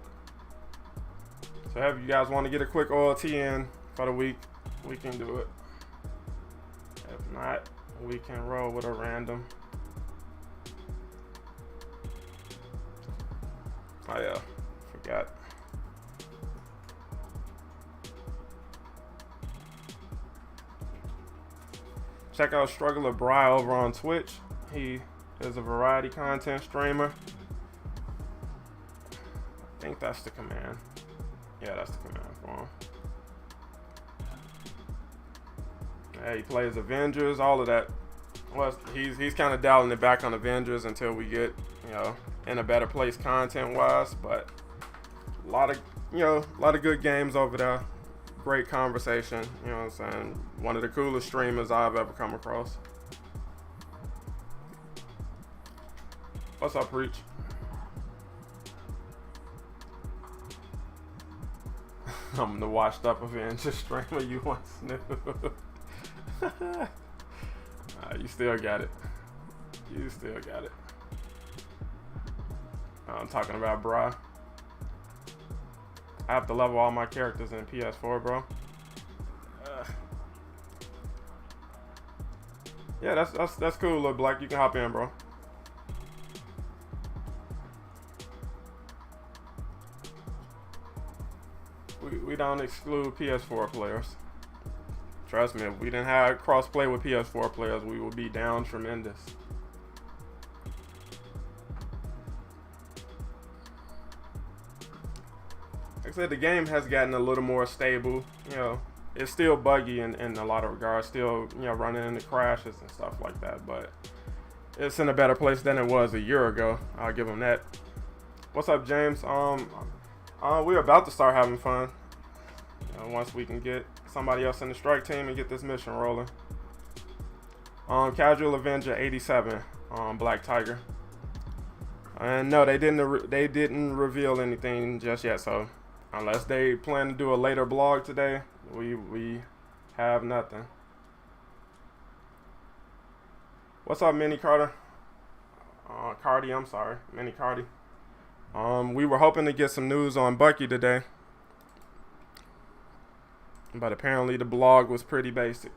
So if you guys want to get a quick OLT in for the week, we can do it. If not, we can roll with a random. Oh yeah, forgot. Check out Struggler Bry over on Twitch. He is a variety content streamer. I think that's the command. Yeah, that's the command for him. Yeah, he plays Avengers, all of that. Well, he's kind of dialing it back on Avengers until we get, you know, in a better place content-wise. But a lot of good games over there. Great conversation, you know what I'm saying? One of the coolest streamers I've ever come across. What's up, Preach? I'm the washed up Avenger streamer you once knew. You still got it. You still got it. I'm talking about Bri. I have to level all my characters in PS4, bro. Yeah, that's cool, Lil Black. You can hop in, bro. We don't exclude PS4 players. Trust me, if we didn't have cross-play with PS4 players, we would be down tremendous. Like I said, the game has gotten a little more stable. You know, it's still buggy in a lot of regards, still, you know, running into crashes and stuff like that, but it's in a better place than it was a year ago. I'll give them that. What's up, James? We're about to start having fun. You know, once we can get somebody else in the strike team and get this mission rolling. Casual Avenger 87, Black Tiger. And no, they didn't reveal anything just yet. So unless they plan to do a later blog today, we have nothing. What's up, Mini Carter? Cardi, I'm sorry, Mini Cardi. We were hoping to get some news on Bucky today, but apparently the blog was pretty basic.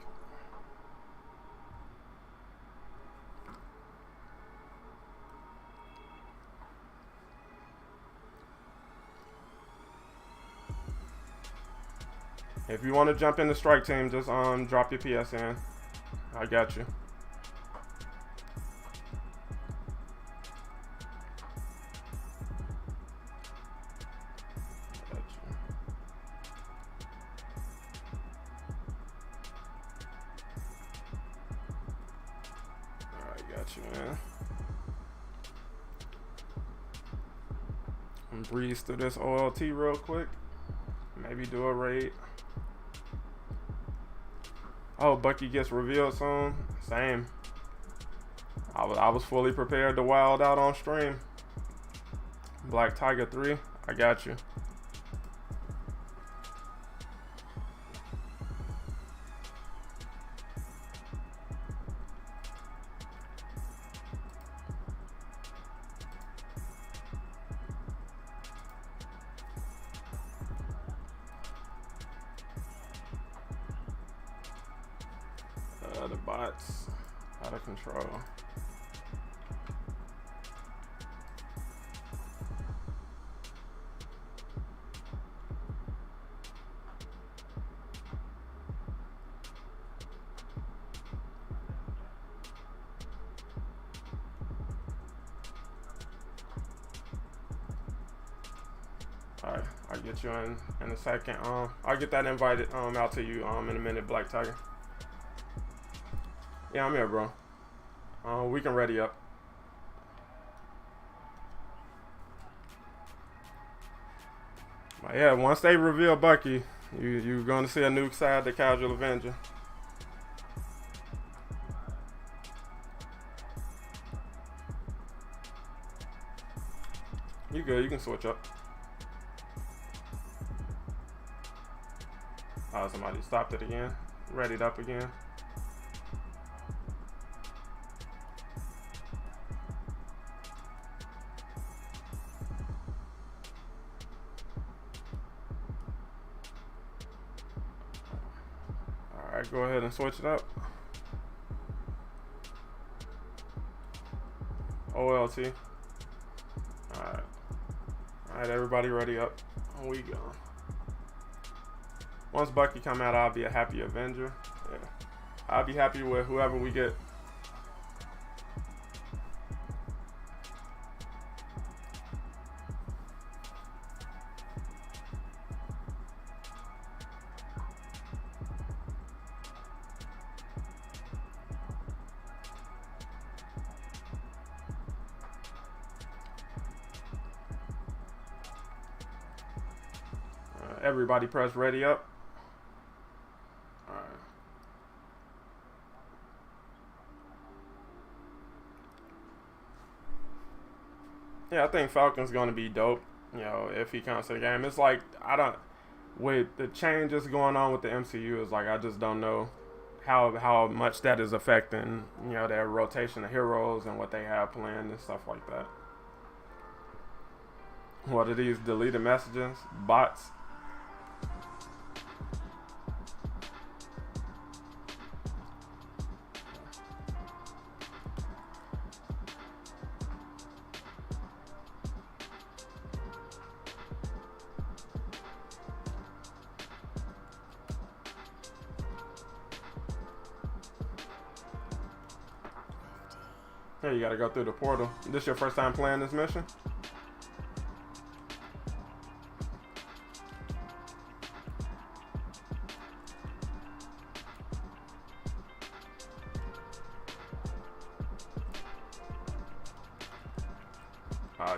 If you want to jump in the strike team, just drop your PSN. I got you. Got you, man. And breeze through this OLT real quick. Maybe do a raid. Oh, Bucky gets revealed soon. Same. I was fully prepared to wild out on stream. Black Tiger 3, I got you. The bots out of control. Alright, I'll get you in a second. I'll get that invited out to you in a minute, Black Tiger. Yeah, I'm here, bro. We can ready up. But yeah, once they reveal Bucky, you're going to see a new side to Casual Avenger. You good, you can switch up. Oh, somebody stopped it again. Readied up again. Alright, go ahead and switch it up. OLT. Alright. Alright, everybody ready up. On we go. Once Bucky come out, I'll be a happy Avenger. Yeah. I'll be happy with whoever we get. Everybody press ready up. Alright. Yeah, I think Falcon's gonna be dope. You know, if he comes to the game. It's like with the changes going on with the MCU, it's like I just don't know how much that is affecting, you know, their rotation of heroes and what they have planned and stuff like that. What are these deleted messages? Bots? Hey, you gotta go through the portal. This your first time playing this mission?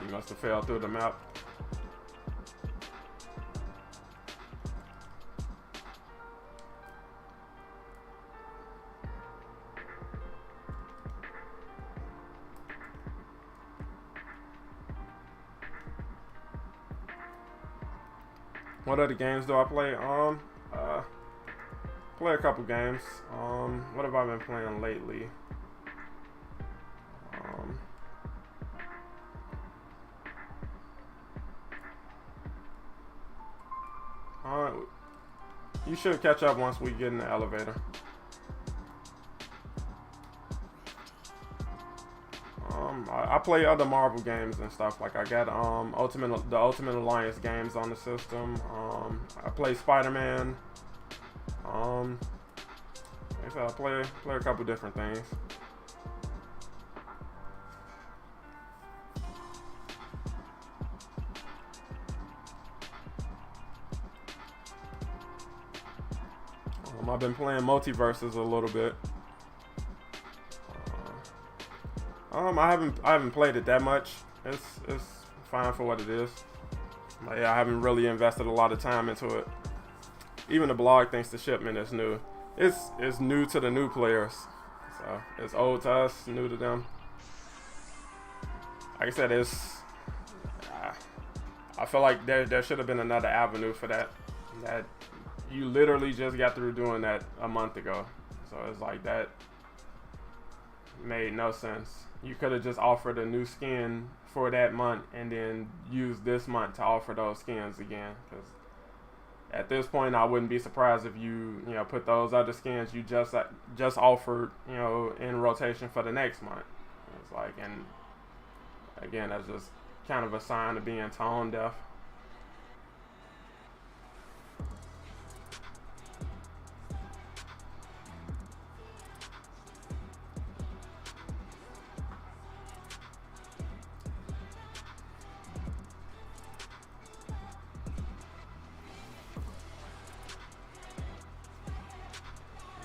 You must have failed through the map. What other games do I play? Play a couple games. What have I been playing lately? You should catch up once we get in the elevator. I play other Marvel games and stuff. Like I got the Ultimate Alliance games on the system. I play Spider-Man. Like I said, I play a couple different things. I've been playing Multiverses a little bit. I haven't played it that much. It's fine for what it is. But yeah, I haven't really invested a lot of time into it. Even the blog thinks the shipment is new. It's new to the new players. So it's old to us, new to them. Like I said, I feel like there should have been another avenue for that. That you literally just got through doing that a month ago. So it's like that made no sense. You could have just offered a new skin for that month and then used this month to offer those skins again. Because at this point, I wouldn't be surprised if you put those other skins you just offered in rotation for the next month. It's like, and again, that's just kind of a sign of being tone deaf.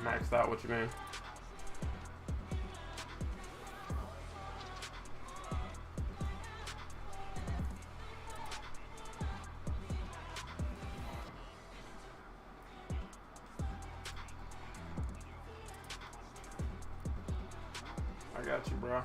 Maxed out, what you mean? I got you, bro.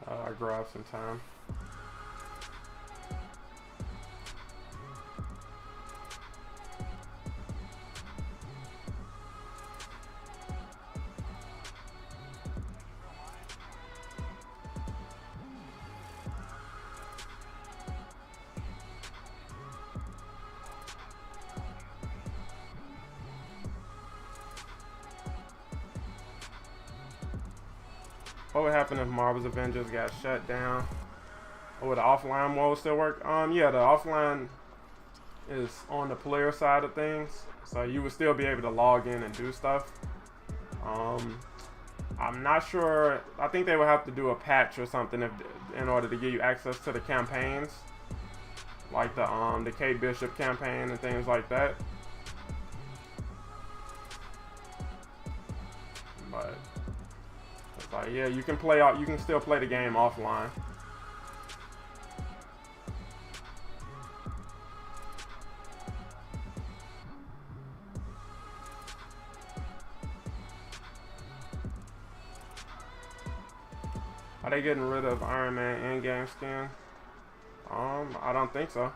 I grabbed some time. What would happen if Marvel's Avengers got shut down? Or would the offline mode still work? Yeah, the offline is on the player side of things, so you would still be able to log in and do stuff. I'm not sure. I think they would have to do a patch or something in order to give you access to the campaigns, like the Kate Bishop campaign and things like that. But it's like, yeah, you can still play the game offline. Are they getting rid of Iron Man in-game skin? I don't think so.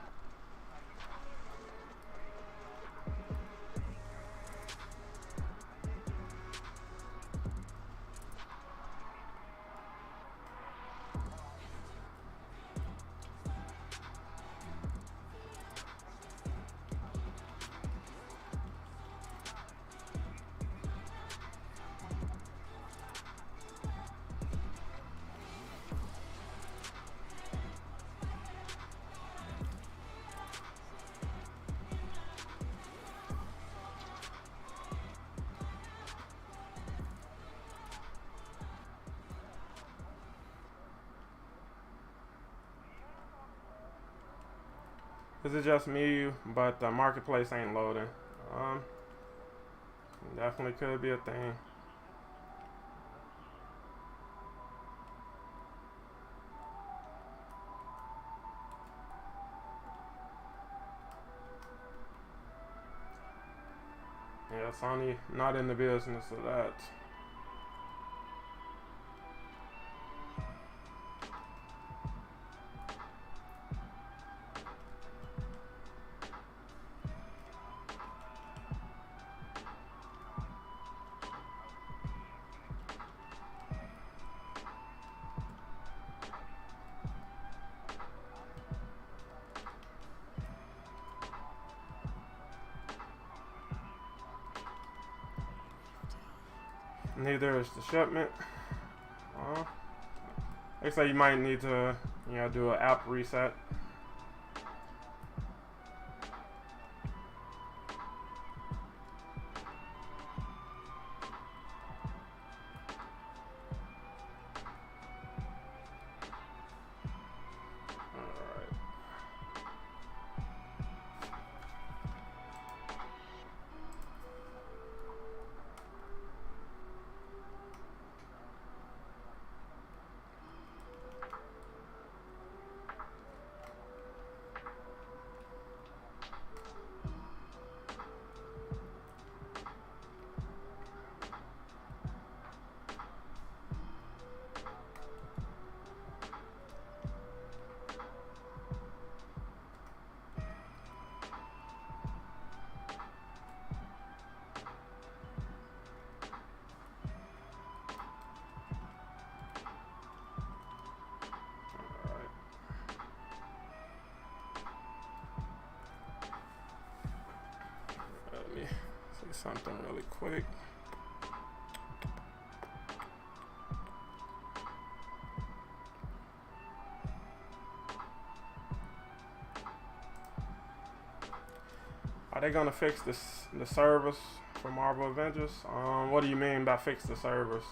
Is it just me, but the marketplace ain't loading? Definitely could be a thing. Yeah, Sony not in the business of that. Neither is the shipment. Looks like you might need to, do an app reset. Let me see something really quick. Are they gonna fix the servers for Marvel Avengers? What do you mean by fix the servers?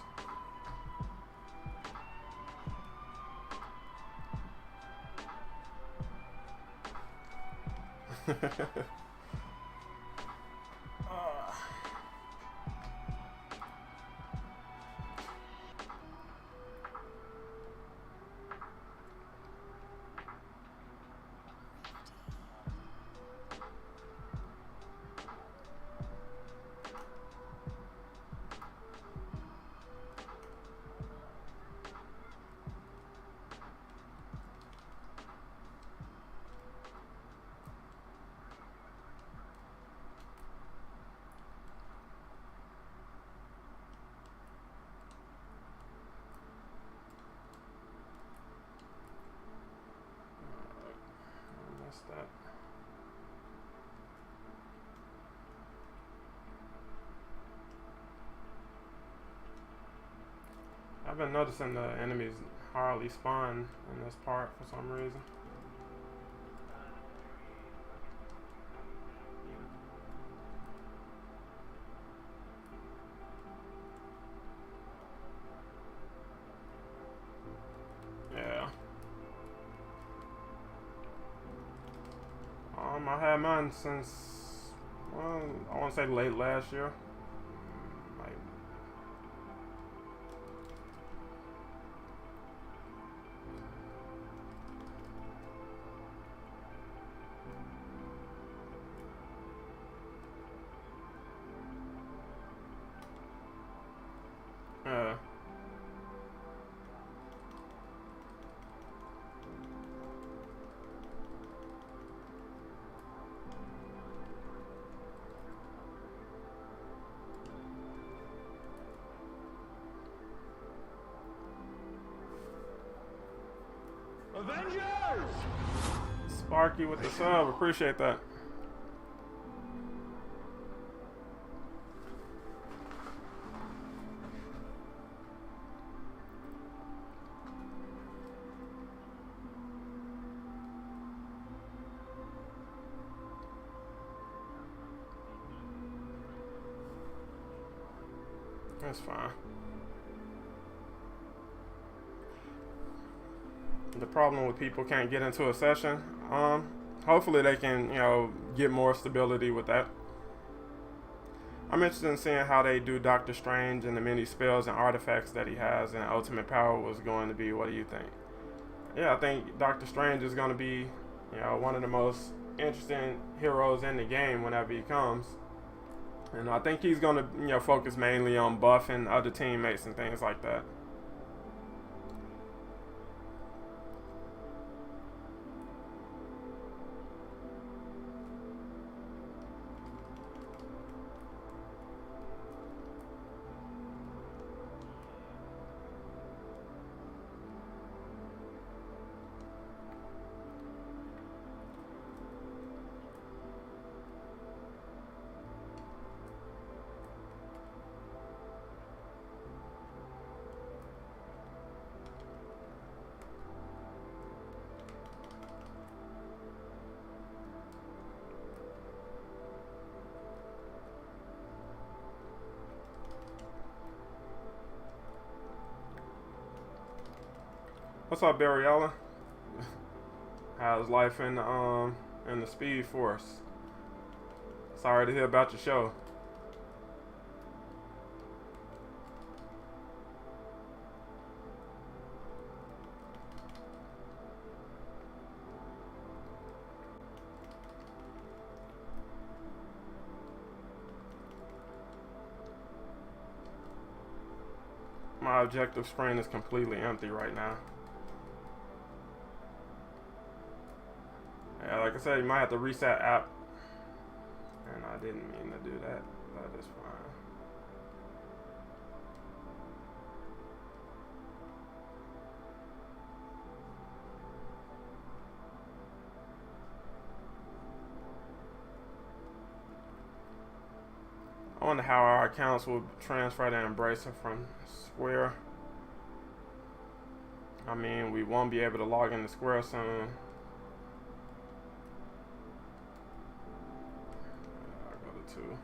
That. I've been noticing the enemies hardly spawn in this part for some reason. Yeah. I had mine since, well, I want to say late last year. Like, yeah. Avengers! Sparky with the sub, appreciate that. That's fine. The problem with people can't get into a session, hopefully they can, get more stability with that. I'm interested in seeing how they do Doctor Strange and the many spells and artifacts that he has, and Ultimate Power was going to be. What do you think? Yeah, I think Doctor Strange is going to be, one of the most interesting heroes in the game whenever he comes. And I think he's going to, focus mainly on buffing other teammates and things like that. What's up, Barriella? How's life in the Speed Force? Sorry to hear about your show. My objective screen is completely empty right now. Yeah, like I said, you might have to reset app. And I didn't mean to do that, but it's fine. I wonder how our accounts will transfer to Embracer from Square. I mean, we won't be able to log into Square soon. I'll go to 2.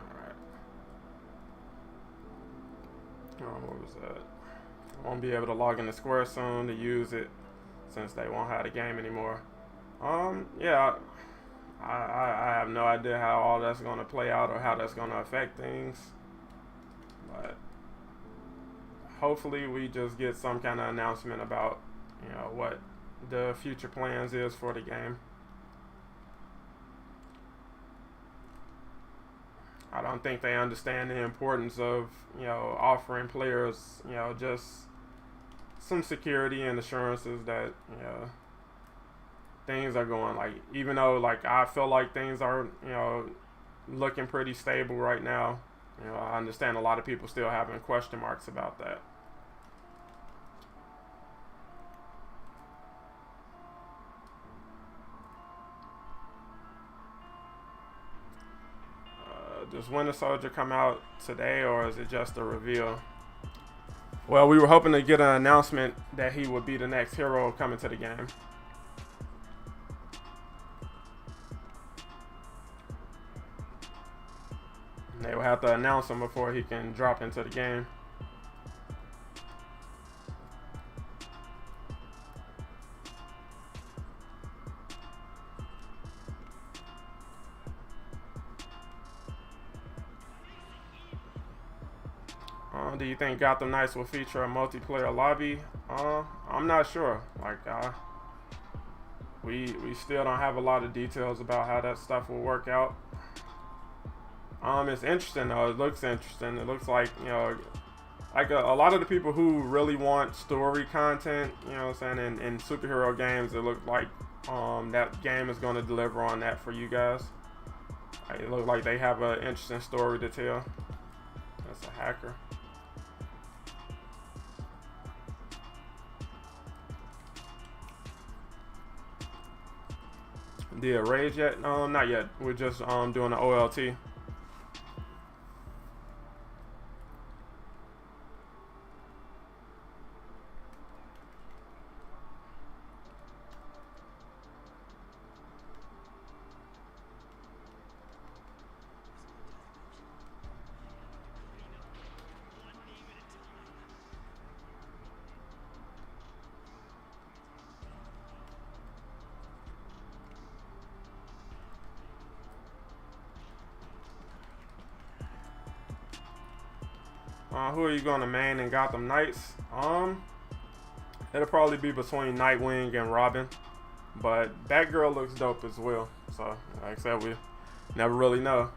Alright. Oh, what was that? I won't be able to log into Square soon to use it since they won't have the game anymore. Yeah, I have no idea how all that's going to play out or how that's going to affect things. But hopefully we just get some kind of announcement about, you know, what the future plans is for the game. I don't think they understand the importance of, you know, offering players, you know, just some security and assurances that, you know, things are going, like, even though, like, I feel like things are, you know, looking pretty stable right now. You know, I understand a lot of people still having question marks about that. Does Winter Soldier come out today, or is it just a reveal? Well, we were hoping to get an announcement that he would be the next hero coming to the game. They will have to announce him before he can drop into the game. Do you think Gotham Knights will feature a multiplayer lobby? I'm not sure. Like, we still don't have a lot of details about how that stuff will work out. It's interesting though. It looks interesting. It looks like, you know, like a lot of the people who really want story content, you know what I'm saying, in superhero games, it looks like that game is going to deliver on that for you guys. It looks like they have an interesting story to tell. That's a hacker. Did it rage yet? No, not yet. We're just doing the OLT. Who are you going to main in Gotham Knights? It'll probably be between Nightwing and Robin, but Batgirl looks dope as well. So, like I said, we never really know.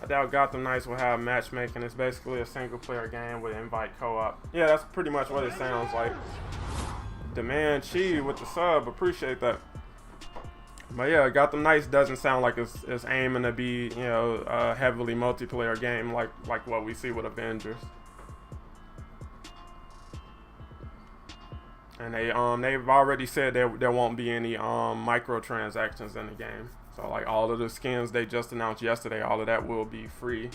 I doubt Gotham Knights will have matchmaking. It's basically a single player game with invite co-op. Yeah, that's pretty much what it sounds like. Demand Chi with the sub, appreciate that. But yeah, Gotham Knights doesn't sound like it's aiming to be, you know, a heavily multiplayer game like what we see with Avengers. And they've already said there won't be any microtransactions in the game. So like all of the skins they just announced yesterday, all of that will be free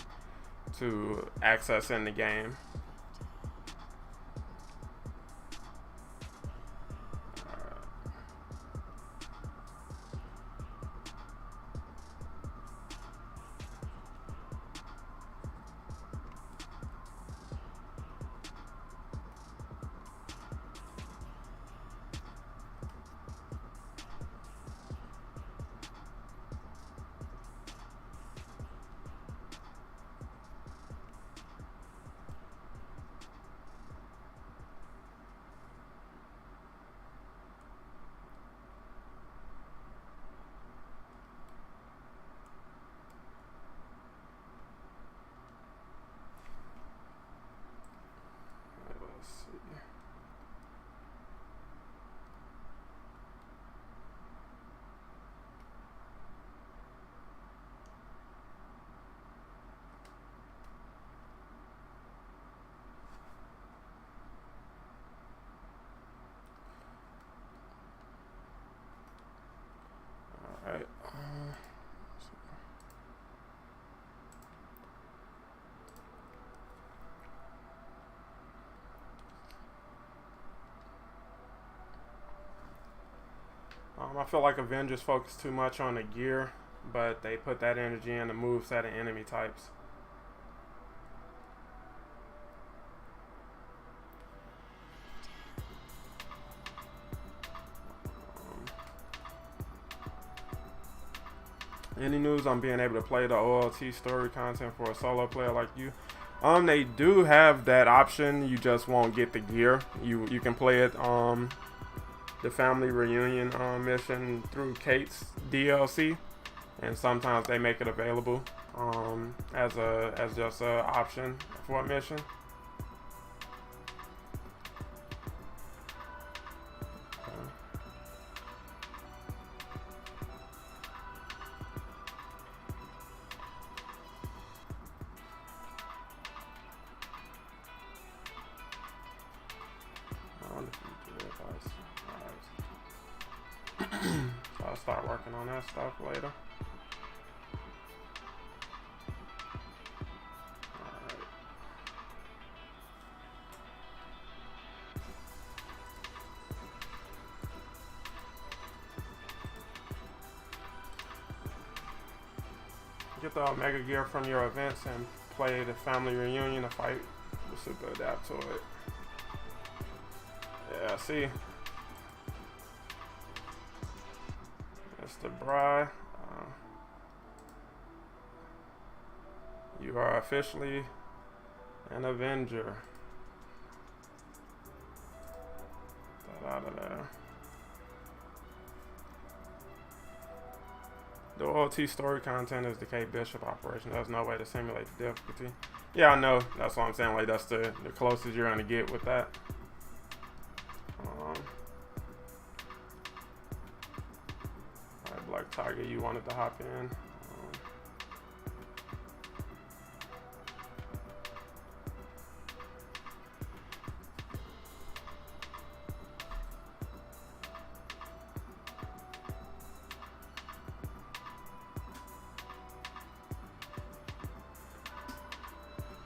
to access in the game. Alright. I feel like Avengers focus too much on the gear, but they put that energy in the moveset and enemy types. Any news on being able to play the OLT story content for a solo player like you? They do have that option. You just won't get the gear. You can play it the family reunion mission through Kate's DLC, and sometimes they make it available as just a option for a mission. So I'll start working on that stuff later. Alright. Get the Omega gear from your events and play the family reunion to fight. We'll super adapt to it. Yeah, see. Mr. Bry, you are officially an Avenger. Out of there. The OLT story content is the K Bishop operation. There's no way to simulate the difficulty. Yeah, I know. That's what I'm saying. Like that's the closest you're gonna get with that. Black Tiger, you wanted to hop in.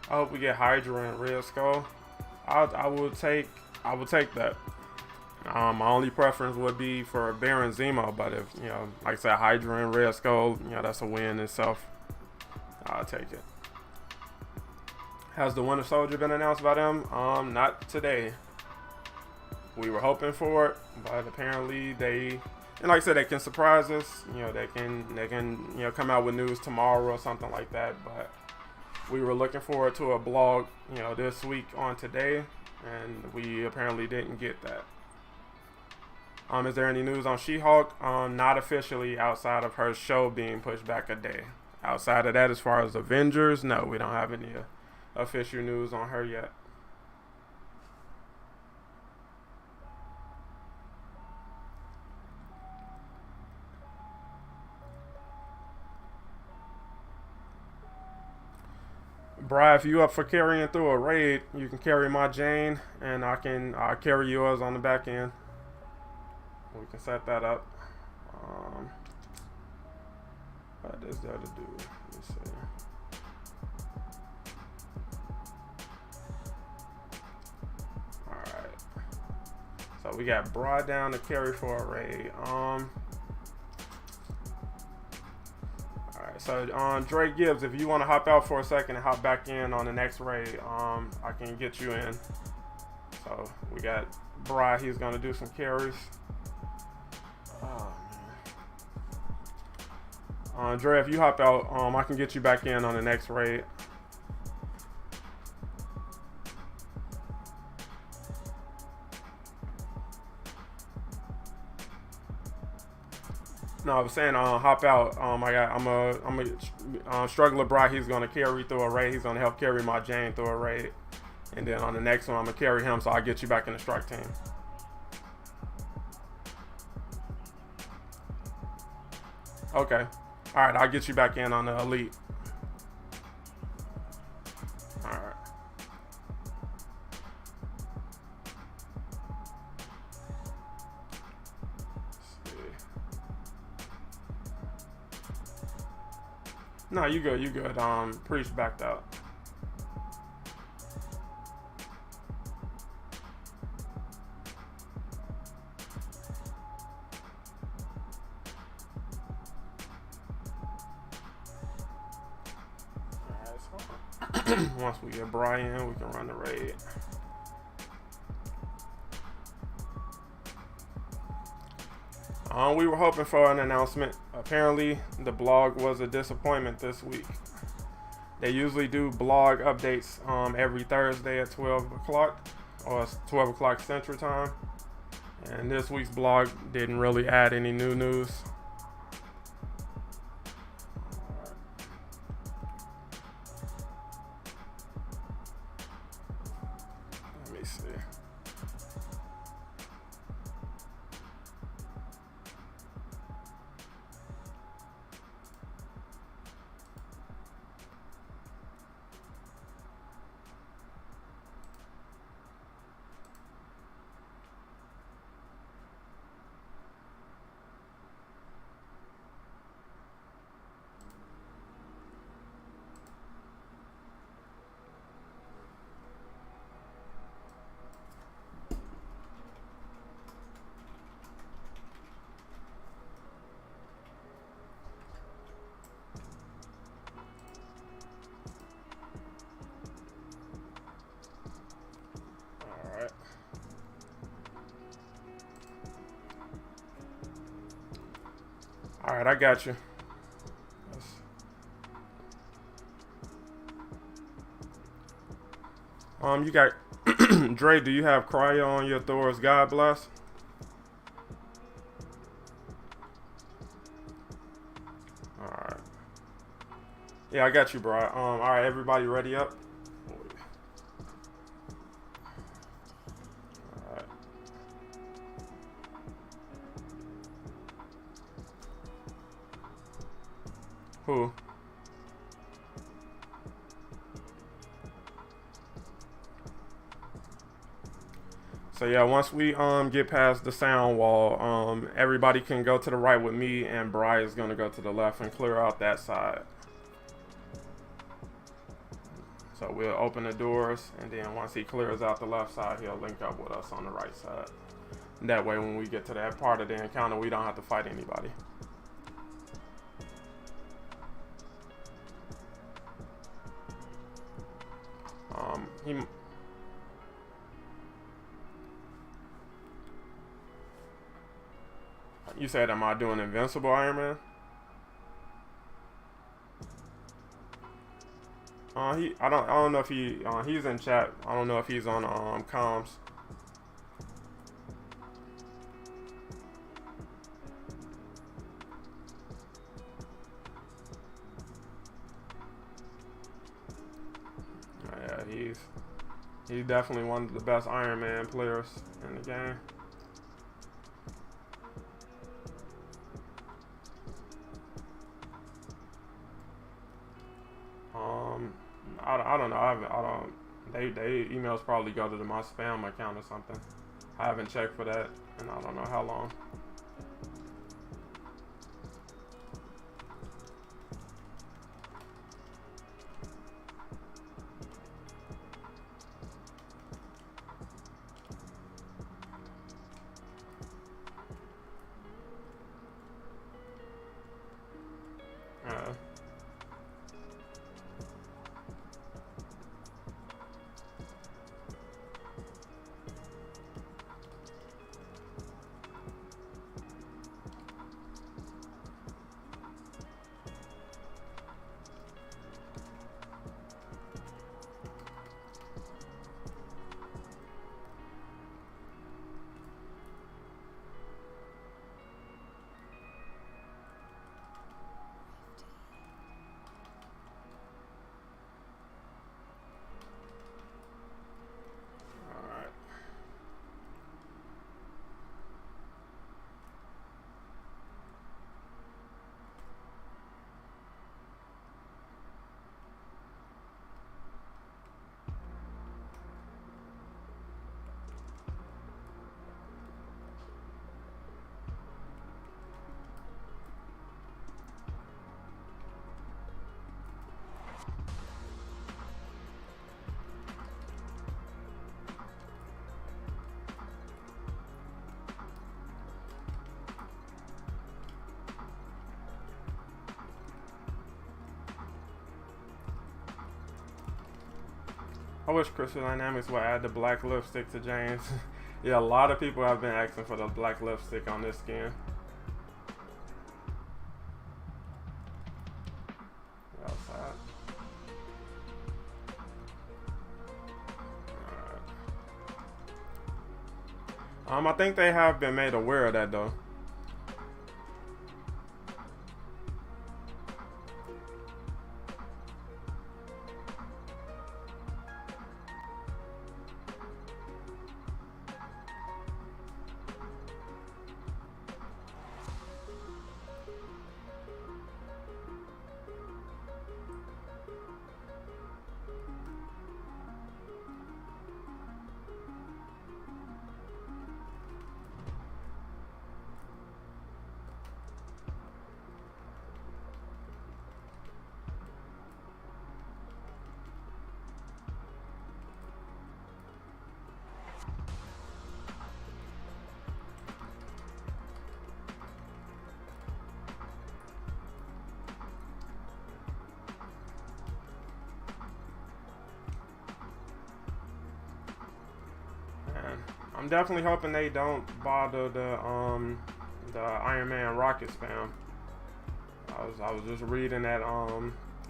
I hope we get Hydra and Red Skull. I will take that. My only preference would be for Baron Zemo, but if, you know, like I said, Hydra and Red Skull, you know, that's a win in itself. I'll take it. Has the Winter Soldier been announced by them? Not today. We were hoping for it, but apparently they, and like I said, they can surprise us. You know, they can, you know, come out with news tomorrow or something like that. But we were looking forward to a blog, you know, this week on today, and we apparently didn't get that. Is there any news on She-Hulk? Not officially, outside of her show being pushed back a day. Outside of that, as far as Avengers, no, we don't have any official news on her yet. Bri, if you up for carrying through a raid, you can carry my Jane, and I'll carry yours on the back end. We can set that up. What does that do? Let's see. Alright. So we got Bri down to carry for a raid. So Dre Gibbs, if you want to hop out for a second and hop back in on the next raid, I can get you in. So we got Bri, he's gonna do some carries. Oh man. Dre, if you hop out, I can get you back in on the next raid. No, I was saying, hop out. I'm a struggler Bri. He's gonna carry through a raid. He's gonna help carry my Jane through a raid, and then on the next one, I'm gonna carry him. So I'll get you back in the strike team. Okay. All right, I'll get you back in on the elite. All right. No, you good, you good. Priest backed out. Alright, so once we get Brian, we can run the raid. We were hoping for an announcement. Apparently, the blog was a disappointment this week. They usually do blog updates every Thursday at 12 o'clock, or 12 o'clock Central Time. And this week's blog didn't really add any new news. Let me see. All right, I got you. You got Dre. Do you have cryo on your Thor's God Bless? All right. Yeah, I got you, bro. All right, everybody, ready up? All right. Who? So yeah, once we get past the sound wall, everybody can go to the right with me, and Bri is gonna go to the left and clear out that side. So we'll open the doors, and then once he clears out the left side, he'll link up with us on the right side. That way, when we get to that part of the encounter, we don't have to fight anybody. You said, am I doing Invincible Iron Man? I don't know if he's in chat. I don't know if he's on comms. he's definitely one of the best Iron Man players in the game. I don't know. I don't. They emails probably go to my spam account or something. I haven't checked for that, and I don't know how long. I wish Crystal Dynamics would add the black lipstick to James. Yeah, a lot of people have been asking for the black lipstick on this skin. Outside. Alright. I think they have been made aware of that though. I'm definitely hoping they don't bother the Iron Man rocket spam. I was just reading that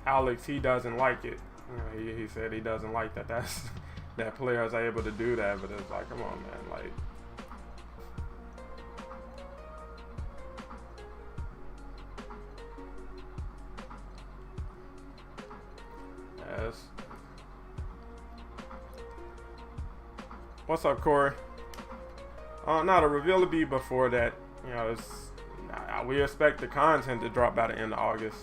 Alex, he doesn't like it. You know, he said he doesn't like that's that players are able to do that, but it's like, come on, man, like. Yes. What's up, Corey? No, the reveal will be before that. You know, we expect the content to drop by the end of August.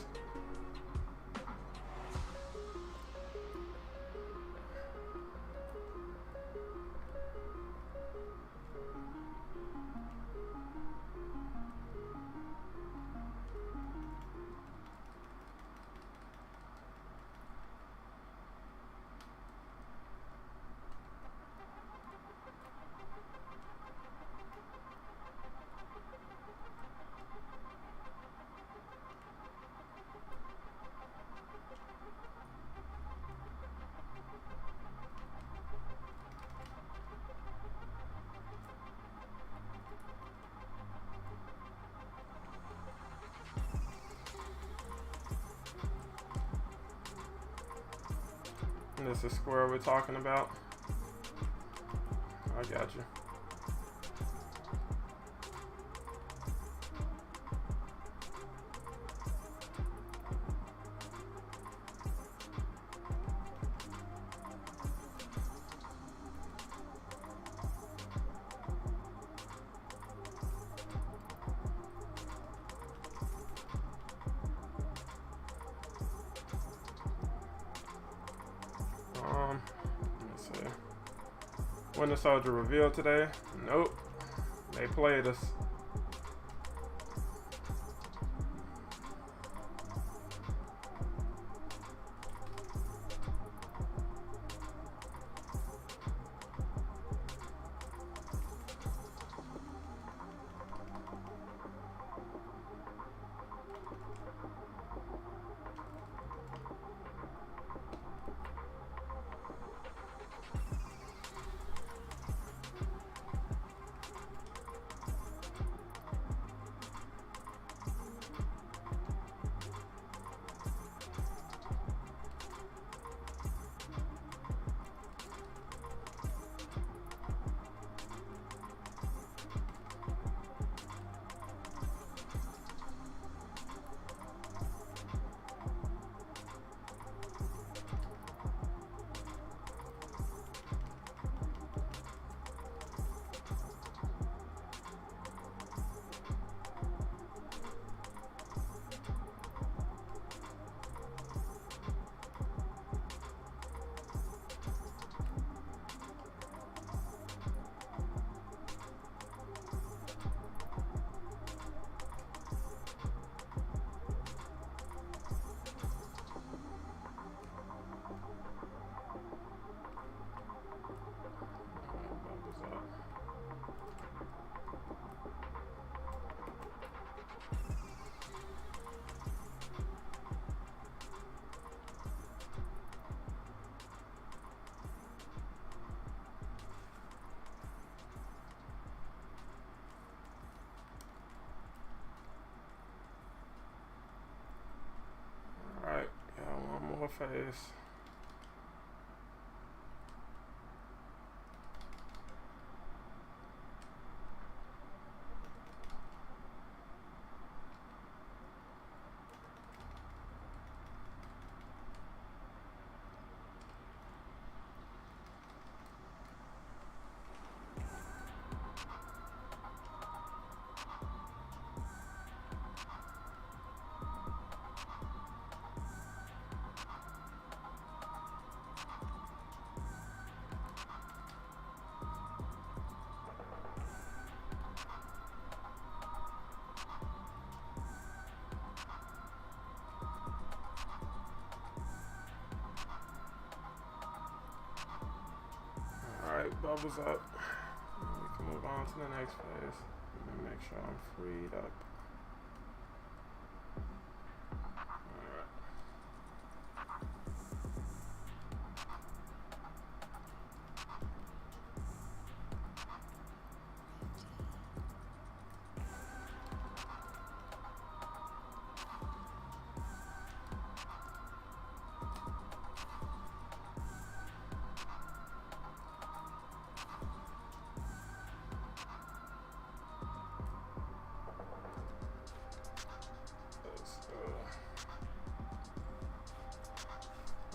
This is square we're talking about. I got you. Let's see. Winter Soldier revealed today? Nope. They played us. Alright, got one more phase. Alright, bubbles up. We can move on to the next phase. Let me make sure I'm freed up. Alright.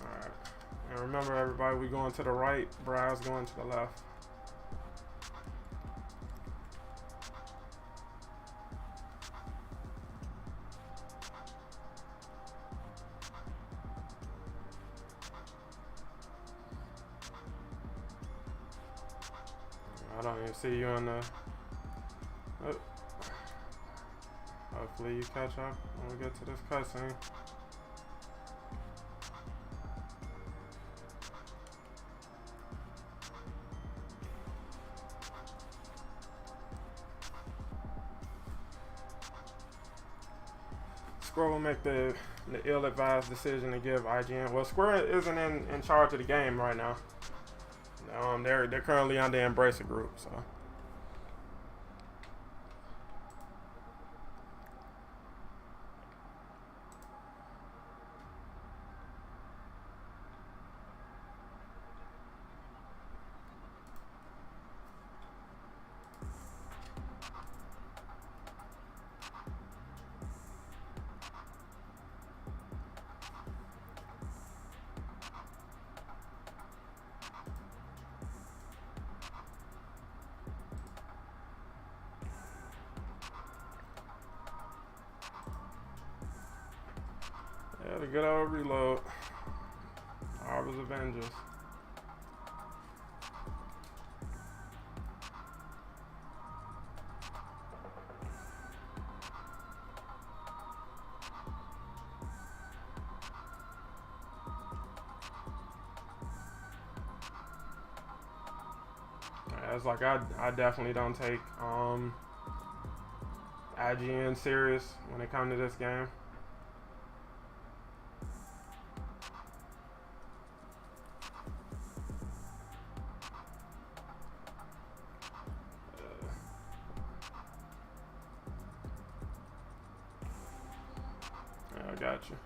Alright. And remember everybody, we going to the right, Brow's going to the left. I don't even see you in the... Oh. Hopefully you catch up when we get to this cutscene. Square will make the ill-advised decision to give IGN. Well, Square isn't in charge of the game right now. They're currently under Embracer Group, so. Yeah, the good old reload. Avengers. Yeah, it's like I definitely don't take IGN serious when it comes to this game. Yeah, I got you.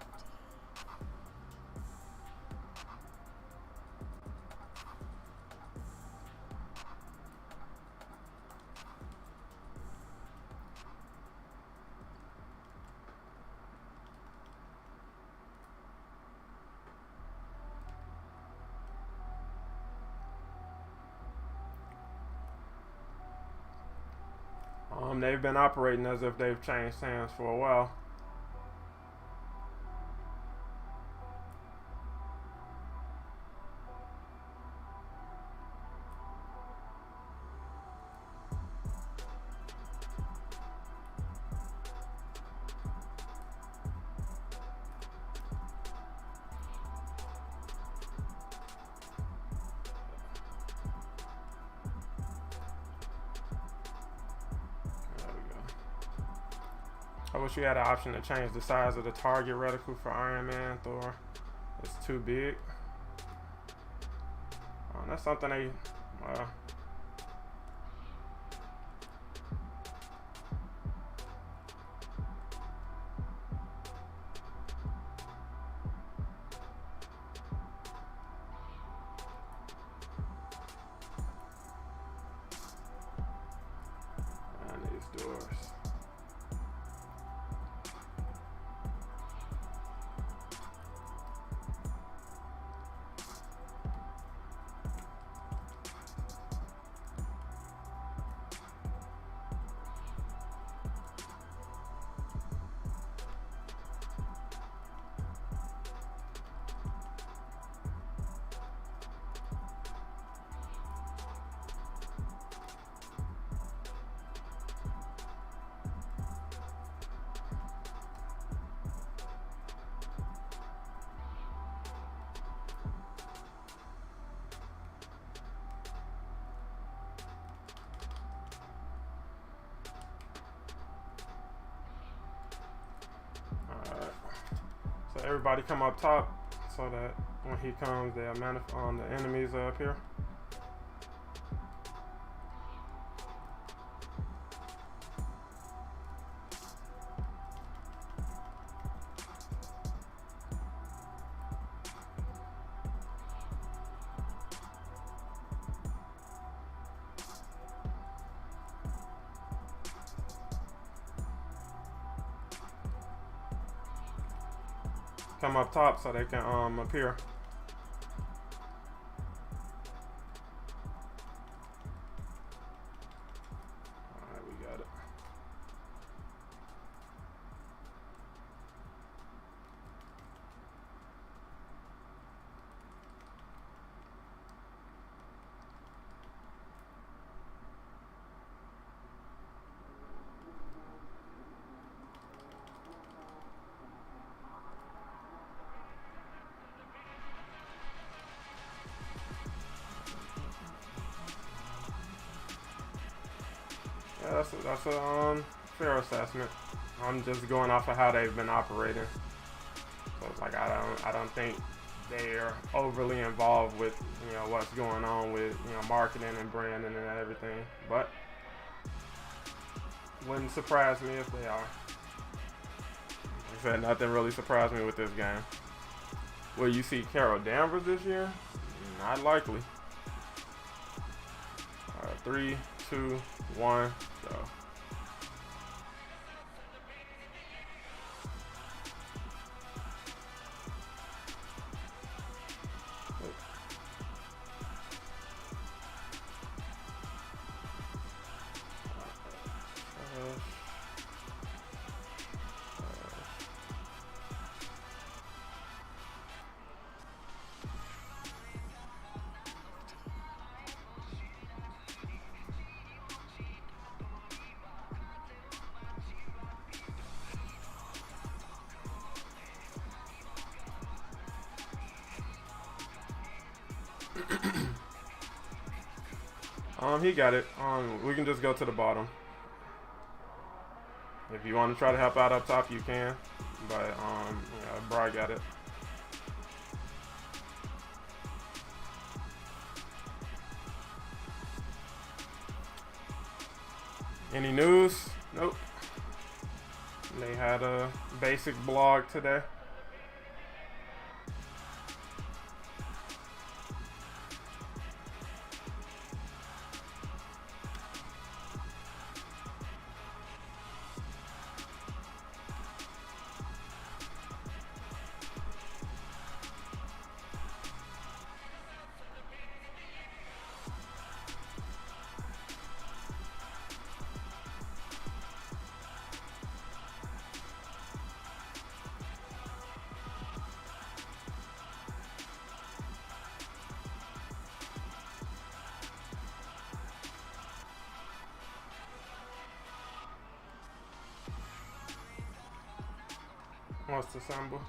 They've been operating as if they've changed hands for a while. I wish you had an option to change the size of the target reticle for Iron Man, Thor. It's too big. That's something they, these doors. So everybody come up top so that when he comes, they'll manifest the enemies are up here. Come up top so they can appear. Alright, we got it. Yeah, that's a fair assessment. I'm just going off of how they've been operating. So it's like I don't think they're overly involved with what's going on with marketing and branding and everything. But wouldn't surprise me if they are. Like I said, nothing really surprised me with this game. Will you see Carol Danvers this year? Not likely. Alright, 3, 2, 1, go. He got it. We can just go to the bottom. If you want to try to help out up top, you can. But yeah, Bri got it. Any news? Nope. They had a basic blog today. What's the symbol?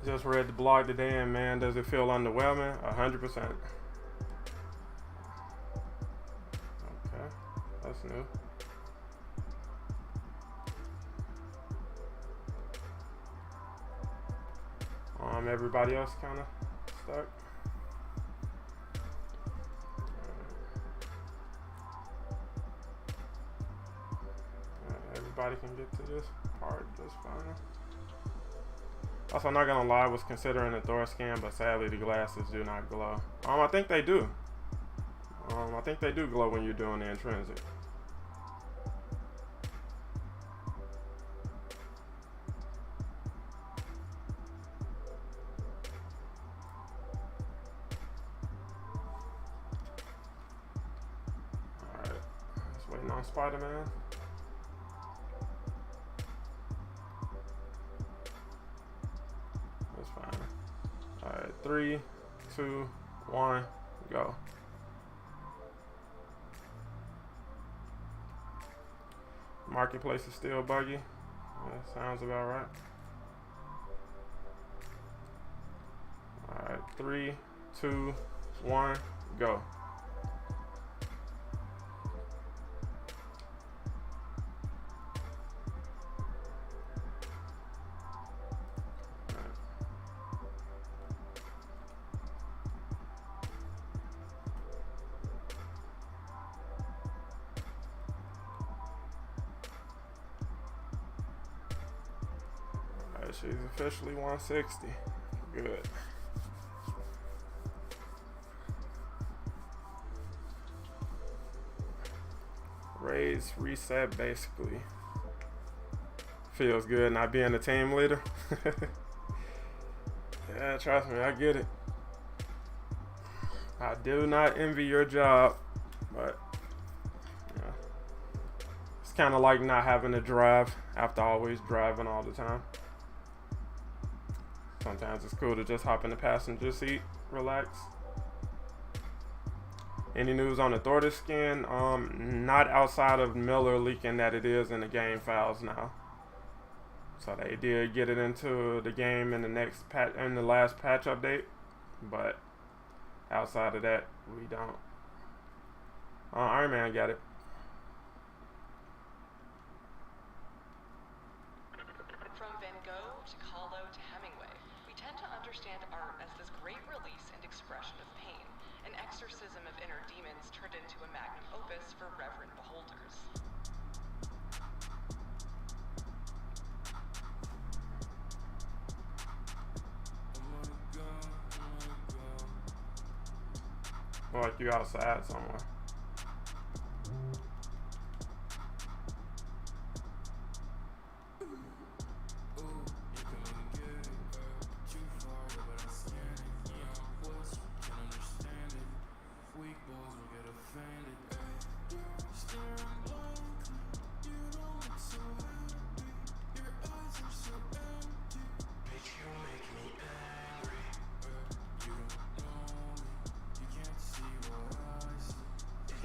Just read the blog today, and man, does it feel underwhelming? 100%. Okay, that's new. Everybody else kind of stuck. Everybody can get to this part just fine. Also, I'm not gonna lie, I was considering a Thor scan, but sadly the glasses do not glow. I think they do. I think they do glow when you're doing the intrinsic. Alright, just waiting on Spider-Man. That's fine. Alright, 3, 2, 1, go. Marketplace is still buggy. That sounds about right. Alright, 3, 2, 1, go. She's officially 160. Good. Raise, reset, basically. Feels good not being a team leader. Yeah, trust me, I get it. I do not envy your job, but yeah, it's kind of like not having to drive after always driving all the time. Sometimes it's cool to just hop in the passenger seat, relax. Any news on the Thor skin? Not outside of Miller leaking that it is in the game files now. So they did get it into the game in the next patch, in the last patch update, but outside of that, we don't. Iron Man got it. From Van Gogh to Kahlo to Hemingway, we tend to understand art as this great release and expression of pain, an exorcism of inner demons once turned into a magnum opus for reverent beholders. Like you outside somewhere.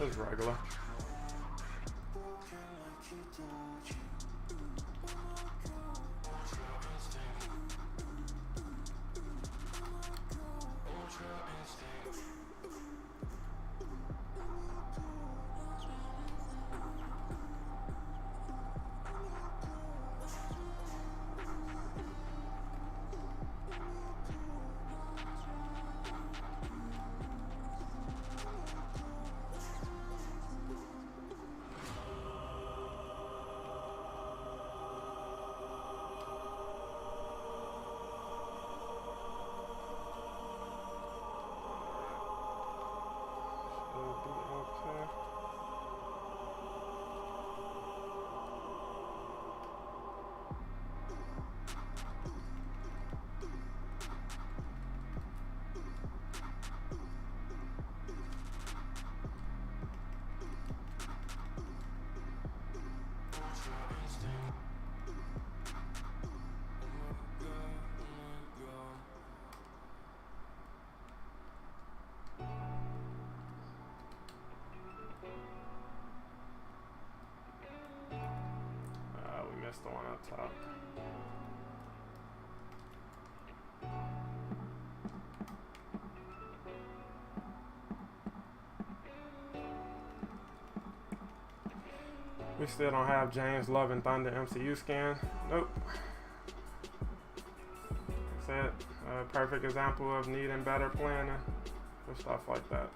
It's regular. We missed the one up top. We still don't have James Love and Thunder MCU skin. Nope. That's it. A perfect example of needing better planning for stuff like that.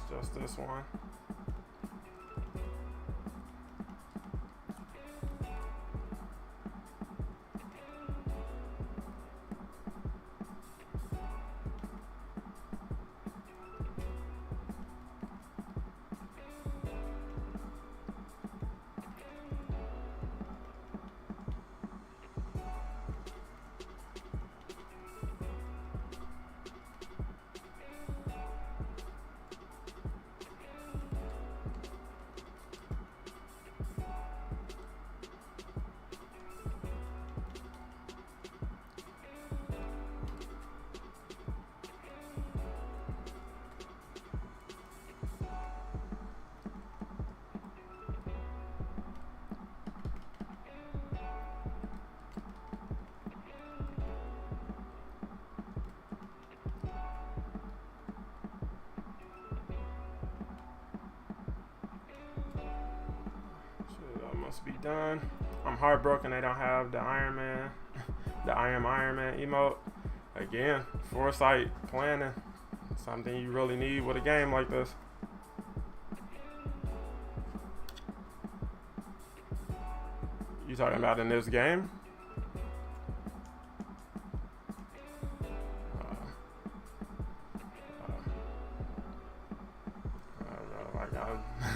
Just this one. Must be done. I'm heartbroken they don't have the Iron Man, the I Am Iron Man emote. Again, foresight, planning, something you really need with a game like this. You talking about in this game?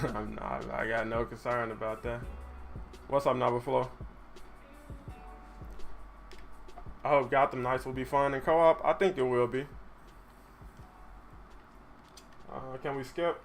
I don't know. I got no concern about that. What's up, Number Flow? I hope Gotham Knights will be fun in co-op. I think it will be. Can we skip?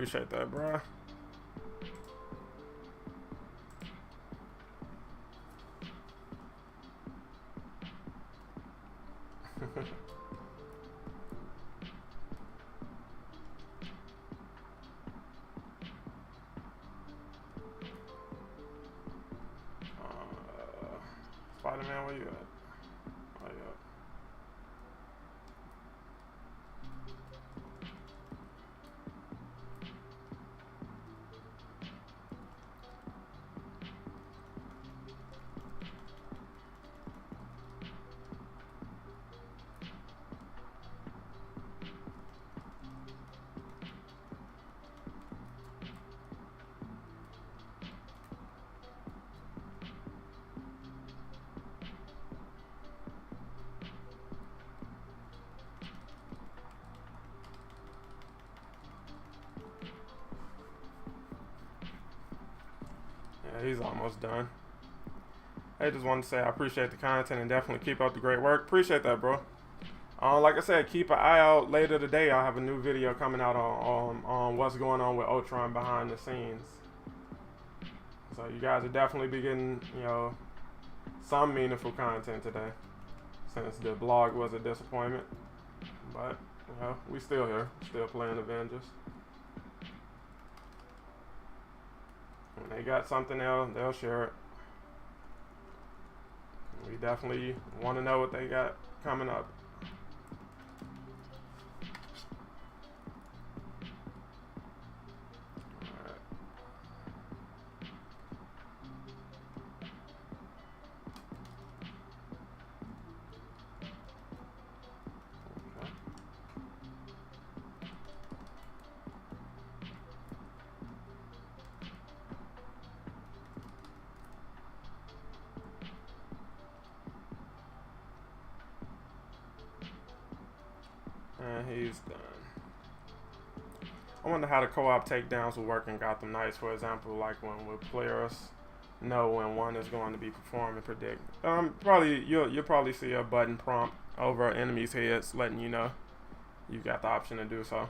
appreciate that, bro. Spider-Man, where you at? Oh, yeah. Yeah, he's almost done. I just wanted to say I appreciate the content and definitely keep up the great work. Appreciate that, bro. Like I said, keep an eye out. Later today, I'll have a new video coming out on what's going on with Ultron behind the scenes. So you guys will definitely be getting, you know, some meaningful content today, since the blog was a disappointment. But, you know, we still here, still playing Avengers. When they got something else, they'll share it. We definitely want to know what they got coming up. And he's done. I wonder how the co-op takedowns will work in Gotham Knights, for example, like when players know when one is going to be performed and predict. Probably you'll probably see a button prompt over enemies' heads letting you know you got the option to do so.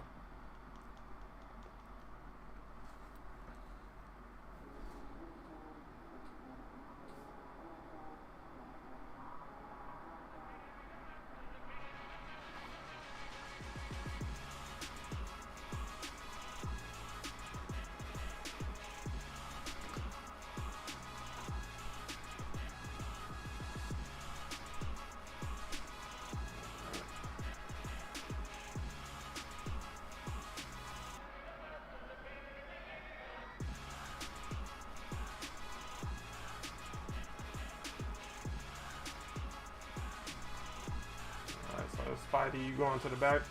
Spidey, you going to the back?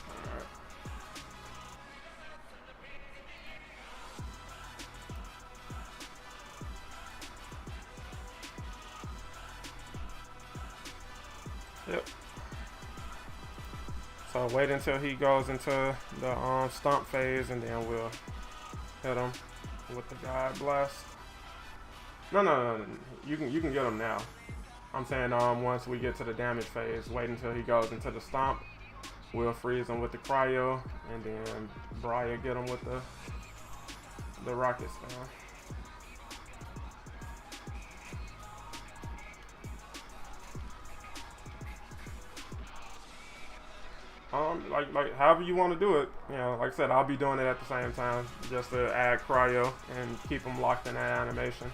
Alright. Yep. So wait until he goes into the stomp phase, and then we'll hit him with the God Blast. No. You can get him now. I'm saying once we get to the damage phase, wait until he goes into the stomp. We'll freeze him with the cryo, and then Briar get him with the rocket star. Like however you want to do it. You know, like I said, I'll be doing it at the same time just to add cryo and keep him locked in that animation.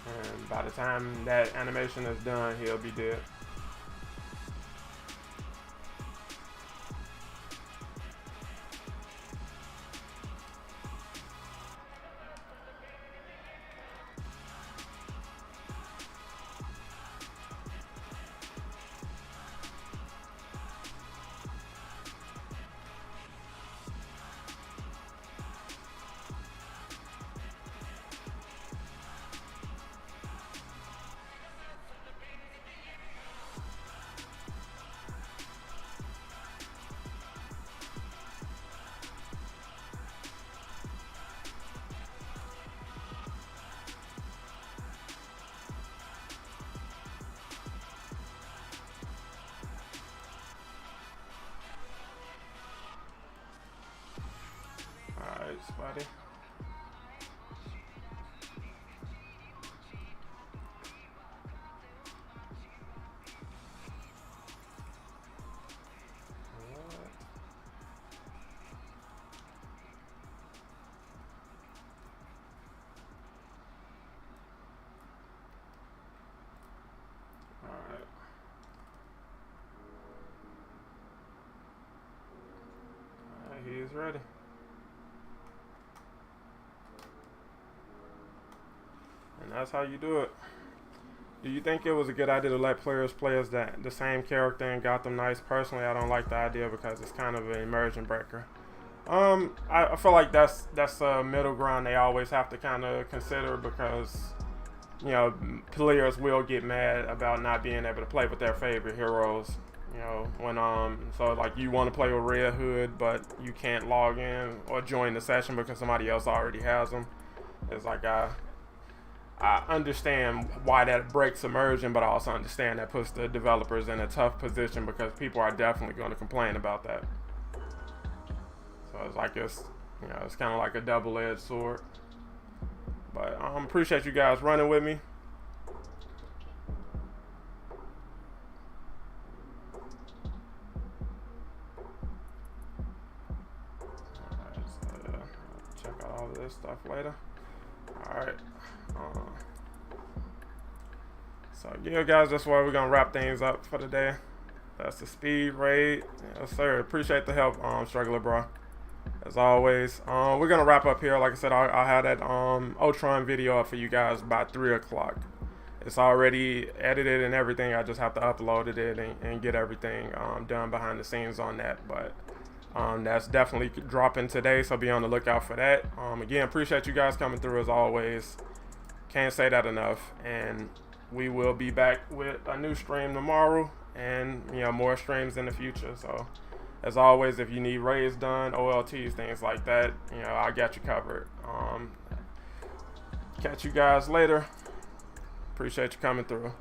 And by the time that animation is done, he'll be dead. buddy. He's ready. And that's how you do it. Do you think it was a good idea to let players play as the same character in Gotham Knights? Personally, I don't like the idea because it's kind of an immersion breaker. I feel like that's a middle ground they always have to kind of consider because, you know, players will get mad about not being able to play with their favorite heroes. You know, when so like you want to play with Red Hood, but you can't log in or join the session because somebody else already has them. It's like I understand why that breaks immersion, but I also understand that puts the developers in a tough position because people are definitely going to complain about that. So it's like it's kind of like a double-edged sword. But appreciate you guys running with me. Check out all of this stuff later. Alright. So yeah, guys, that's why we're gonna wrap things up for today. That's the speed raid. Yes, sir. Appreciate the help, Struggler Bro. As always. We're gonna wrap up here. Like I said, I'll have that Ultron video up for you guys by 3 o'clock. It's already edited and everything. I just have to upload it and get everything done behind the scenes on that. But that's definitely dropping today, so be on the lookout for that. Again, appreciate you guys coming through as always. Can't say that enough. And we will be back with a new stream tomorrow, and more streams in the future. So as always, if you need raids done, OLTs, things like that, I got you covered. Catch you guys later. Appreciate you coming through.